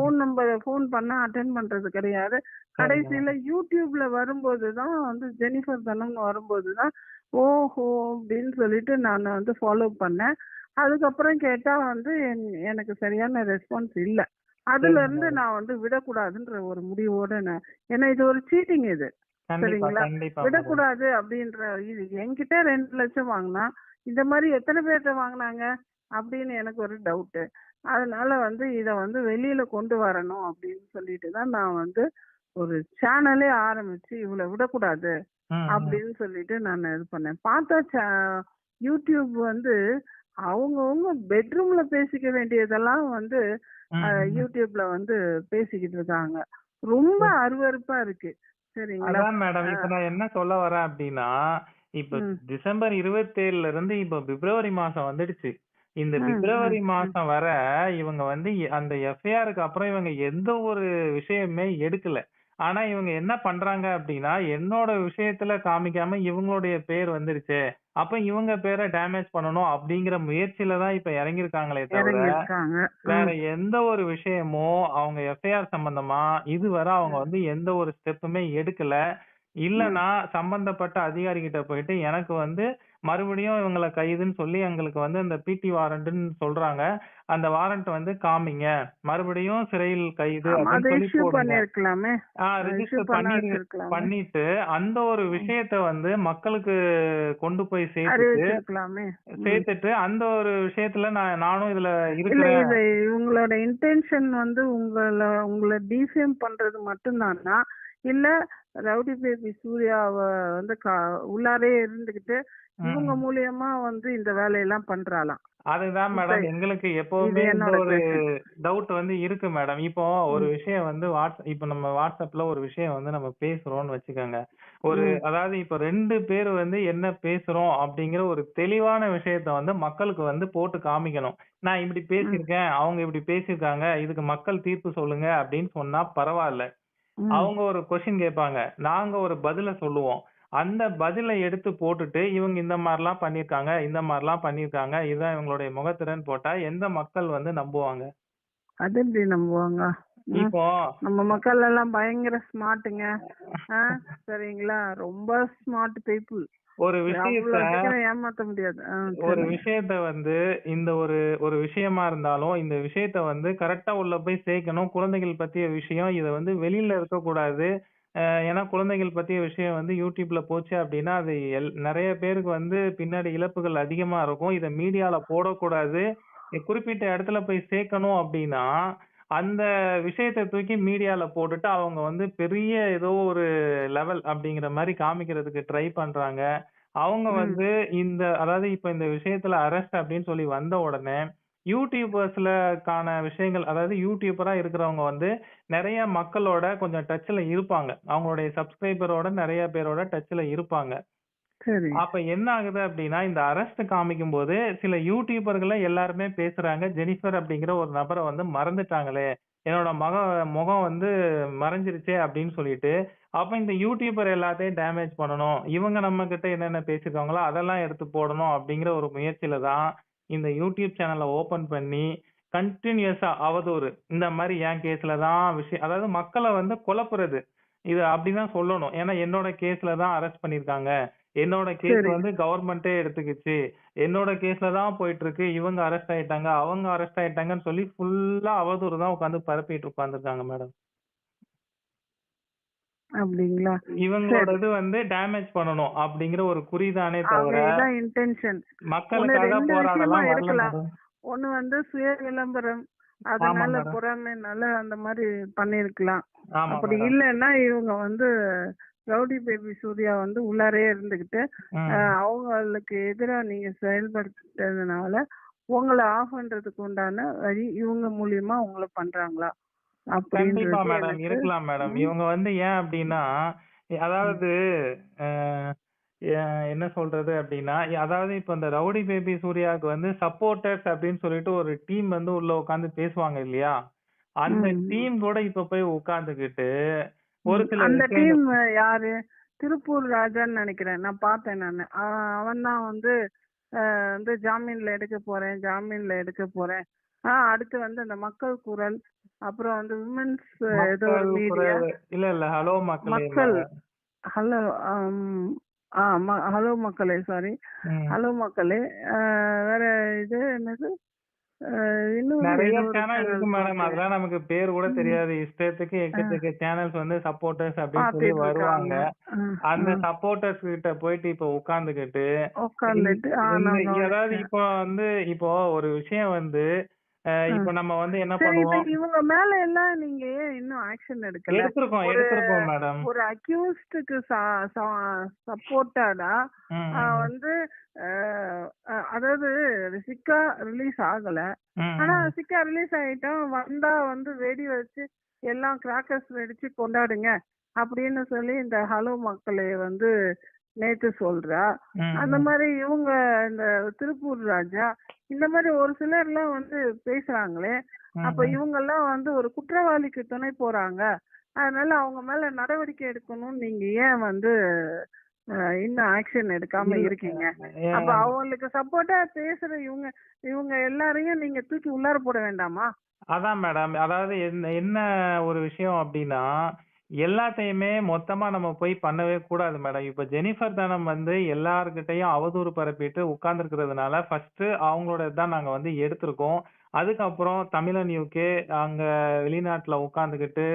ஃபோன் பண்ணா அட்டென்ட் பண்றது கிடையாது. சரிங்க கடைசியில மேடம். யூடியூப்ல வரும்போது தான் வந்து ஜெனிஃபர் தனம்னு வரும்போது தான் ஓஹோ அப்படின்னு சொல்லிட்டு நான் வந்து ஃபாலோ பண்ணேன். அதுக்கப்புறம் கேட்டா வந்து எனக்கு சரியான ரெஸ்பான்ஸ் இல்ல. அதுல சரிங்க இருந்து மேடம். நான் வந்து விடக்கூடாதுன்ற ஒரு முடிவோட ஏன்னா இது ஒரு சீட்டிங் இது. கண்டிப்பா, சரிங்களா? கண்டிப்பா மேடம். விடக்கூடாது அப்படின்ற இது என்கிட்ட 2 லட்சம் வாங்கினா இந்த மாதிரி எத்தனை பேர்கிட்ட வாங்கினாங்க அப்படின்னு எனக்கு ஒரு டவுட்டு. அதனால வந்து இத வந்து வெளியில கொண்டு வரணும் அப்படின்னு சொல்லிட்டு தான் நான் வந்து ஒரு சேனலே ஆரம்பிச்சு இவள விடக்கூடாது ம். ம். அப்படின்னு சொல்லிட்டு நான் இது பண்ணேன். பார்த்தா யூடியூப் வந்து அவங்கவங்க பெட்ரூம்ல பேசிக்க வேண்டியதெல்லாம் வந்து ம். ம். யூடியூப்ல வந்து பேசிக்கிட்டு இருக்காங்க. ரொம்ப ம். அருவருப்பா இருக்கு. சரிங்களா? அதான் மேடம். அ இப்ப நான் என்ன சொல்ல வரேன் அப்டின்னா, இப்ப ம். டிசம்பர் 27ல இருந்து இப்ப பிப்ரவரி மாசம் வந்துடுச்சு. இந்த ம். பிப்ரவரி ம். ம். மாசம் வர இவங்க வந்து அந்த எஃப்ஐஆருக்கு அப்புறம் இவங்க எந்த ஒரு விஷயமுமே எடுக்கல. ஆனா இவங்க என்ன பண்றாங்க அப்டின்னா, என்னோட விஷயத்துல காமிக்காம இவங்களுடைய பேர் வந்துருச்சே, அப்ப இவங்க பேர டேமேஜ் பண்ணணும் அப்டிங்கிற முயற்சியில தான் இப்ப இறங்கியிருக்காங்களே தவிர, இறங்கியிருக்காங்க. வேற ம். எந்த ஒரு விஷயமும் அவங்க எஃப்ஐஆர் சம்பந்தமா இதுவரை அவங்க ம். வந்து எந்த ஒரு ஸ்டெப்புமே எடுக்கல. ம். இல்லன்னா சம்பந்தப்பட்ட அதிகாரிகிட்ட போயிட்டு எனக்கு வந்து மறுபடியும் இவங்கள கைதுன்னு சொல்லி எங்களுக்கு வந்து அந்த பிடி வாரண்ட்ன்னு சொல்றாங்க. அந்த வாரண்ட் வந்து காமிங்க. மறுபடியும் சிறையில் கைது ஆமா. அப்படின்னு அத சொல்லி இஷ்யூ போடுங்க. பண்ணியிருக்கலாமே. இஷ்யூ ரிஜிஸ்டர் பண்ண வச்சிருக்கலாமே. பண்ணிட்டு அந்த ஒரு ம். விஷயத்த வந்து மக்களுக்கு கொண்டு போய் அறிவிச்சிருக்கலாமே. ம். சேர்த்துட்டு அந்த ஒரு விஷயத்துல நானும் இதுல இல்ல இருக்கிறேன். இது இவங்களோட இன்டென்ஷன் வந்து உங்கள டிஃபேம் பண்றது மட்டும்தானா? இல்ல ரவுடி பேபி சூர்யாவ வந்து உள்ளாரே இருந்துகிட்டு இவங்க ம். மூலியமா வந்து இந்த வேலையெல்லாம் பண்றாளாம். அதுதான் இப்ப மேடம். எங்களுக்கு இது எப்பவுமே இந்த என்னோட ஒரு கொஸ்டின். டவுட் வந்து இருக்கு மேடம். இப்போ ஒரு ம். விஷயம் வந்து இப்ப நம்ம WhatsAppல ஒரு விஷயம் வந்து நம்ம பேசுறோம்னு வச்சுக்கோங்க. ம். அதாவது இப்ப 2 பேர் வந்து என்ன பேசுறோம் அப்படிங்கிற ஒரு தெளிவான விஷயத்த வந்து மக்களுக்கு வந்து போட்டு காமிக்கணும். நான் இப்படி ம். பேசியிருக்கேன், அவங்க இப்படி பேசியிருக்காங்க, இதுக்கு மக்கள் தீர்ப்பு சொல்லுங்க அப்படின்னு சொன்னா பரவால்ல. ம். அவங்க ஒரு கொஸ்டின் கேட்பாங்க. நாங்க ஒரு பதில சொல்லுவோம். அந்த பதில எடுத்து போட்டுட்டு, இவங்க இந்த மாரிலாம் பண்ணியிருக்காங்க, இந்த மாரிலாம் பண்ணியிருக்காங்க. இதுதான் இவங்களுடைய முகத்திரைன்னு போட்டா எந்த மக்கள் வந்து நம்புவாங்க? அது எப்படி நம்புவாங்க? ம். இப்போ நம்ம மக்கள் எல்லாம் பயங்கர ஸ்மார்ட்டுங்க. ஆ, சரிங்களா? ரொம்ப ஸ்மார்ட் பீப்புள். ஒரு விஷயத்த அவ்வளவு சீக்கிரம் ஏமாத்த முடியாது. ஒரு சொல்லுங்க. விஷயத்த வந்து இந்த ஒரு ஒரு விஷயமா இருந்தாலும், இந்த விஷயத்த வந்து கரெக்ட்டா உள்ள போய் சேர்க்கணும். குழந்தைகள் பத்திய விஷயம். இத வந்து வெளியில இருக்கக்கூடாது. ஏன்னா குழந்தைகள் பத்திய விஷயம் வந்து YouTubeல போச்சு அப்டின்னா, அது நெறைய பேருக்கு வந்து பின்னாடி இழப்புகள் அதிகமா இருக்கும். இத மீடியால போடக்கூடாது. குறிப்பிட்ட இடத்துல போய் சேர்க்கணும் அப்டின்னா, அந்த விஷயத்த தூக்கி மீடியால போட்டுட்டு, அவங்க வந்து பெரிய ஏதோ ஒரு லெவல் அப்டிங்கிற மாரி காமிக்கிறதுக்கு ட்ரை பண்றாங்க. அவங்க ம். வந்து அதாவது இப்ப இந்த விஷயத்துல அரெஸ்ட் அப்டின்னு சொல்லி வந்த உடனே, யூடியூபர்ஸ்லக்கான விஷயங்கள் அதாவது யூடியூபரா இருக்கிறவங்க வந்து நெறைய மக்களோட கொஞ்சம் டச்ல இருப்பாங்க. அவங்களுடைய சப்ஸ்கிரைபரோட நெறைய பேரோட டச்ல இருப்பாங்க. சரி. அப்ப என்ன ஆகுது அப்டின்னா, இந்த அரெஸ்ட் காமிக்கும்போது சில யூடியூபர்கள எல்லாருமே பேசுறாங்க. ஜெனிஃபர் அப்டிங்கிற ஒரு நபர வந்து மறந்துட்டாங்களே! என்னோட முகம் வந்து மறைஞ்சிருச்சே அப்டின்னு சொல்லிட்டு, அப்ப இந்த யூடியூபர் எல்லாத்தையும் டேமேஜ் பண்ணணும். இவங்க நம்மகிட்ட என்னென்ன பேசிருக்காங்களோ, அதெல்லாம் எடுத்து போடணும் அப்டிங்கிற ஒரு முயற்சியில தான், இந்த யூடியூப் சேனல ஓப்பன் பண்ணி, கன்டினியூஸா அவதூறு. இந்த மாரி என் கேஸ்ல தான் அதாவது மக்கள வந்து குழப்புறது. இது அப்டிதான் சொல்லணும். ஏன்னா என்னோட கேஸ்ல தான் அரெஸ்ட் பண்ணியிருக்காங்க. என்னோட கேஸ் சரி. வந்து கவர்மெண்ட்டே எடுத்துக்கிச்சு. என்னோட கேஸ்ல தான் போயிட்டு இருக்கு. இவங்க அரெஸ்ட் ஆயிட்டாங்க, அவங்க அரெஸ்ட் ஆயிட்டாங்கன்னு சொல்லி ஃபுல்லா அவதூறு தான் உட்கார்ந்து பரப்பிட்டு உட்கார்ந்துருக்காங்க மேடம். அப்படிங்களா? இவங்களோட சரி. இது வந்து டேமேஜ் பண்ணணும் அப்படிங்கிற ஒரு குறிதானே அவங்க தவிர, இதான் இன்டென்ஷன். ஒண்ணு மக்களுக்காக 2 விஷயமா போராடலாம் வரல இருக்கலாம். மேடம். ஒண்ணு வந்து சுய விளம்பரம். ஆமா அதனால மேடம். பொறாமைனால அந்த மாரி பண்ணியிருக்கலாம். ஆமா அப்படி மேடம். இல்லன்னா இவங்க வந்து ரவுடி பேபி சூர்யா வந்து உள்ளாரயே இருந்துகிட்டு, ம். அவங்களுக்கு எதிரா நீங்க செயல்பட்டதுனால, உங்கள ஆஃப் பண்றதுக்கு உண்டான வழி இவங்க மூலியமா உங்கள பண்றாங்களா? கண்டிப்பா அப்படின்றது மேடம். எனக்கு இருக்கலாம் மேடம். ம், இவங்க வந்து ஏன் அப்டின்னா, ம், அதாவது அ எ என்ன சொல்றது அப்டின்னா, அதாவது இப்ப இந்த ரவுடி பேபி சூர்யாவுக்கு வந்து சப்போர்ட்டர்ஸ் அப்டின்னு சொல்லிட்டு ஒரு டீம் வந்து உள்ள உட்கார்ந்து பேசுவாங்க இல்லையா? அந்த ம். டீம் கூட இப்ப போய் உட்கார்ந்துகிட்டு, ஒரு ம். சில அந்த விஷயங்கள் டீம் யாரு? திருப்பூர் ராஜான்னு நெனைக்கிறேன். நான் பார்த்தேன் நானு. அவன் தான் வந்து வந்து ஜாமீன்ல எடுக்க போறேன், ஜாமீன்ல எடுக்க போறேன். அடுத்து வந்து அந்த மக்கள் குரல், அப்புறம் வந்து விமென்ஸ் ஏதோ ஒரு மக்கள் மீடியா, குரல் இல்ல. ஹலோ மக்களே இல்ல. மக்கள் ஹலோ ஹலோ மக்களே சாரி. ம். ஹலோ மக்களே. அ வேற இது என்னது? இன்னொரு நெறைய ஏதோ ஒரு சேனல் இருக்கு சேனல் மேடம். பார்த்தேன். அதெல்லாம் நமக்கு பேர் கூட ம். தெரியாது. இஷ்டத்துக்கு அ எக்கச்சக்க சேனல்ஸ் வந்து சப்போர்ட்டர்ஸ் அப்டின்னு சொல்லி பார்த்துட்டு இருக்காங்க. வருவாங்க. அ, அந்த அ. சப்போர்ட்டர்ஸ் கிட்ட போயிட்டு இப்ப உட்கார்ந்துகிட்டு, இந் உட்காந்துட்டு இந்த நான் அதாவது கவனிச்சேன். இப்போ ஒரு விஷயம் வந்து, அ. இப்ப நம்ம வந்து என்ன சரி, இப்ப பண்ணுவோம்? இவங்க மேல எல்லாம் நீங்க ஏன் இன்னும் ஆக்ஷன் எடுக்கல? ஒரு எடுத்திருக்கோம் மேடம். ஒரு அக்யூஸ்டுக்கு சப்போர்ட்டடா ம், ம், வந்து அ அதாவது சிக்கா ரிலீஸ் ஆகல. ம், ஆனா ம். சிக்கா ரிலீஸ் ஆயிட்டோம். வந்தா வந்து வெடி வச்சு எல்லாம் கிராக்கர்ஸ் வெடிச்சு கொண்டாடுங்க அப்படின்னு சொல்லி இந்த ஹலோ மக்களே வந்து நேத்து சொல்றா. ம், அந்த ம். மாரி இவங்க இந்த திருப்பூர் ராஜா இந்த மாரி ஒரு சிலர்லாம் வந்து பேசுறாங்களே. ம், அப்ப ம். இவங்கெல்லாம் வந்து ஒரு குற்றவாளிக்கு துணை போறாங்க. அதனால அவங்க மேல நடவடிக்கை எடுக்கணும்னு நீங்க ஏன் வந்து இன்னும் ஆக்ஷன் எடுக்காம இல்ல இருக்கீங்க? எ அப்ப அவங்களுக்கு சப்போர்ட்டா பேசுற இவங்க இவங்க எல்லாரையும் நீங்க தூக்கி உள்ளார போட வேண்டாமா? அதான் மேடம். அதாவது என்ன என்ன ஒரு விஷயம் அப்டின்னா, எல்லாத்தையுமே மொத்தமா நம்ம போய் பண்ணவே கூடாது மேடம். இப்ப ஜெனிஃபர் தனம் வந்து எல்லார்கிட்டயும் அவதூறு பரப்பிட்டு உட்கார்ந்திருக்கிறதுனால, ஃபர்ஸ்ட்டு அவங்களோடது தான் நாங்க வந்து எடுத்திருக்கோம். அதுக்கப்புறம் தமிழன் யுகே அங்க வெளிநாட்டுல உட்கார்ந்துகிட்டு,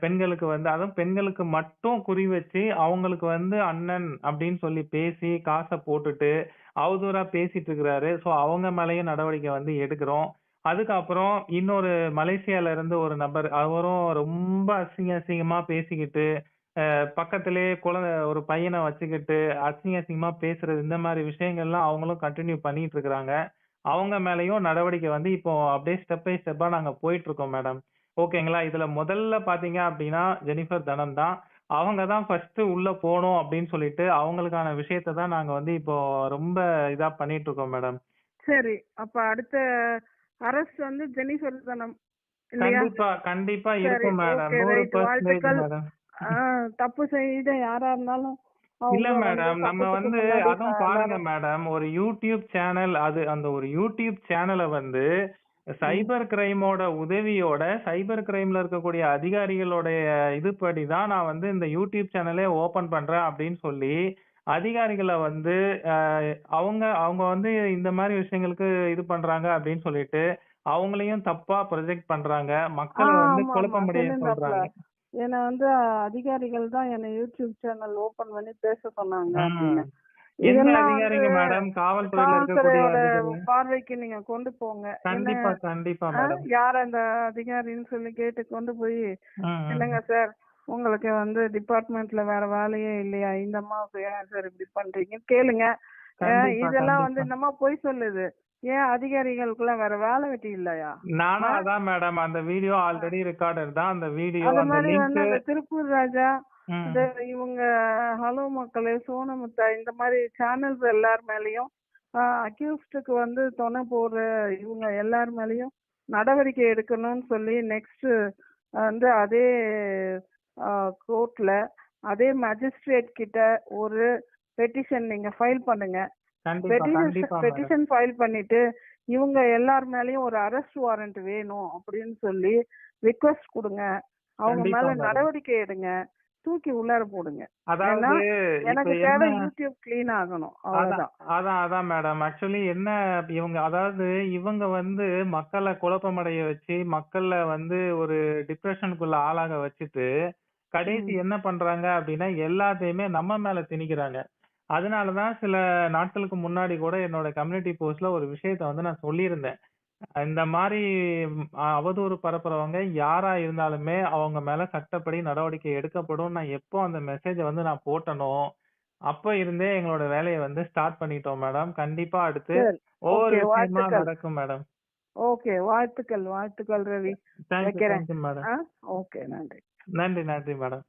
பெண்களுக்கு வந்து அதுவும் பெண்களுக்கு மட்டும் குறி வச்சு, அவங்களுக்கு வந்து அண்ணன் அப்டின்னு சொல்லி பேசி, காச போட்டுட்டு, அவதூறா பேசிட்டு இருக்கிறாரு. ஸோ அவங்க மேலயும் நடவடிக்கை வந்து எடுக்கிறோம். அதுக்கப்புறம் இன்னொரு மலேசியால இருந்து ஒரு நபர். அவரும் ரொம்ப அசிங்கமா பேசிக்கிட்டு, பக்கத்திலேயே ஒரு பையன வச்சுக்கிட்டு, அசிங்கமா பேசுறது, இந்த மாரி விஷயங்கள்லாம் அவங்களும் கன்டின்யூ பண்ணிட்டு இருக்கிறாங்க. அவங்க மேலயும் நடவடிக்கை வந்து இப்போ அப்படியே ஸ்டெப் பை ஸ்டெப்பா நாங்க போயிட்டு இருக்கோம் மேடம். ஓகேங்களா? இதுல முதல்ல பார்த்தீங்க அப்படின்னா, ஜெனிஃபர் தனம் தான். அவங்க தான் ஃபர்ஸ்ட்டு உள்ள போணும் அப்படின்னு சொல்லிட்டு, அவங்களுக்கான விஷயத்த தான் நாங்க வந்து இப்போ ரொம்ப இதா பண்ணிட்டு இருக்கோம் மேடம். சரி. அப்ப அடுத்த அரஸ்ட் வந்து ஜெனிஃபர் தானம் இல்லையா? கண்டிப்பா, கண்டிப்பா சரி. இருக்கும் மேடம். ஓகே. ரைட். 100% வாழ்த்துக்கள். மேடம். தப்பு செய்த யாரா இருந்தாலும் இல்ல அவங்க வந்து மேடம். நம்ம சட்டத்துக்கு வந்து முன்னாடி அதுவும் பாருங்க எல்லாரும். மேடம். ஒரு யூடியூப் சேனல் அந்த ஒரு யூடியூப் சேனல வந்து ம். சைபர் கிரைமோட உதவியோட சைபர் கிரைம்ல இருக்கக்கூடிய அதிகாரிகளுடைய இதுபடி தான் நான் வந்து இந்த யூடியூப் சேனலே ஓபன் பண்றேன் அப்படின்னு சொல்லி அதிகாரிகள வந்து அ அவங்க அவங்க வந்து இந்த மாரி விஷயங்களுக்கு இது பண்றாங்க அப்படின்னு சொல்லிட்டு, அவங்களையும் தப்பா ப்ரொஜெக்ட் பண்றாங்க. மக்கள வந்து ஆமா, ஆமா. குழப்பமடைய சொல்லியிருந்தாப்ல. சொல்றாங்க. என்ன வந்து அதிகாரிகள் தான் என்ன யூடியூப் சேனல் ஓப்பன் பண்ணி பேச சொன்னாங்க ம். அப்படின்னு. எந்த இதெல்லாம் வந்து அதிகாரிங்க மேடம்? காவல்துறையில இருக்கக்கூடிய காவல்துறையோட அதிகாரி? பார்வைக்கு நீங்க கொண்டு போங்க. என்ன கண்டிப்பா, கண்டிப்பா மேடம். யார் அந்த அதிகாரின்னு சொல்லி கேட்டு கொண்டு போய், ம், "என்னங்க ம். சார், உங்களுக்கு வந்து டிபார்ட்மெண்ட்ல வேற வேலையே இல்லையா? இந்த அம்மாவுக்கு ஏன் சார் இப்படி பண்றீங்கன்னு கேளுங்க." கண்டிப்பா, இதெல்லாம் வந்து கண்டிப்பா. இந்த அம்மா பொய் சொல்லுது. ஏன் அதிகாரிகளுக்கெல்லாம் வேற வேலை வெட்டி இல்லையா? ஆ? நானும் அதான் மேடம். அந்த வீடியோ ஆல்ரெடி ரெக்கார்டட் தான். அந்த வீடியோ, அது அந்த மாரி வந்து லிங்க்கு. அந்த திருப்பூர் ராஜா, இந்த ம். இவங்க ஹலோ மக்களே, சோனமுத்தா இந்த மாரி சேனல்ஸ் எல்லார் மேலயும் அக்யூஸ்டுக்கு வந்து தொணை போடுற இவங்க எல்லார் மேலயும் நடவடிக்கை எடுக்கணும்னு சொல்லி நெக்ஸ்ட் வந்து அதே கோர்ட்ல அதே மேஜிஸ்ட்ரேட் கிட்ட ஒரு பெட்டிஷன் நீங்க ஃபைல் பண்ணுங்க. கண்டிப்பா, கண்டிப்பா மேடம். பெட்டிஷன் ஃபைல் பண்ணிட்டு இவங்க எல்லார் மேலயும் ஒரு அரெஸ்ட் வாரண்ட் வேணும் அப்படின்னு சொல்லி ரிக்வெஸ்ட் கொடுங்க. அவங்க கண்டிப்பா மேல மேடம். நடவடிக்கை எடுங்க. தூக்கி உள்ளார போடுங்க. ஏன்னா அதாவது இப்ப எனக்கு என்ன தேவை யூடியூப் கிளீன் ஆகணும். அதான் அவ்வளவுதான். அதான் மேடம். ஆக்சுவலி என்ன இவங்க அதாவது இவங்க வந்து மக்கள குழப்பமடைய வச்சு, மக்கள வந்து ஒரு டிப்ரஷனுக்குள்ள ஆளாக வச்சுட்டு, கடைசி ம். என்ன பண்றாங்க அப்டின்னா, எல்லாத்தையுமே நம்ம மேல திணிக்கிறாங்க. அதனால தான் சில நாட்களுக்கு முன்னாடி கூட என்னோட கம்யூனிட்டி போஸ்ட்ல ஒரு விஷயத்த வந்து நான் சொல்லியிருந்தேன். இந்த மாரி அவதூறு பரப்புறவங்க யாரா இருந்தாலுமே அவங்க மேல சட்டப்படி நடவடிக்கை எடுக்கப்படும். நான் எப்போ அந்த மெசேஜ வந்து நான் போட்டனோ, அப்ப இருந்தே எங்களோட வேலைய வந்து ஸ்டார்ட் பண்ணிட்டோம் மேடம். கண்டிப்பா அடுத்து சரி. ஒவ்வொரு ஓகே. விஷயமா வாழ்த்துக்கள். நடக்கும் மேடம். ஓகே. வாழ்த்துக்கள், வாழ்த்துக்கள் ரவி. தேங்க் யூ, வைக்கிறேன். Thank you madam. ஆ? ஓகே. நன்றி. நன்றி, நன்றி மேடம்.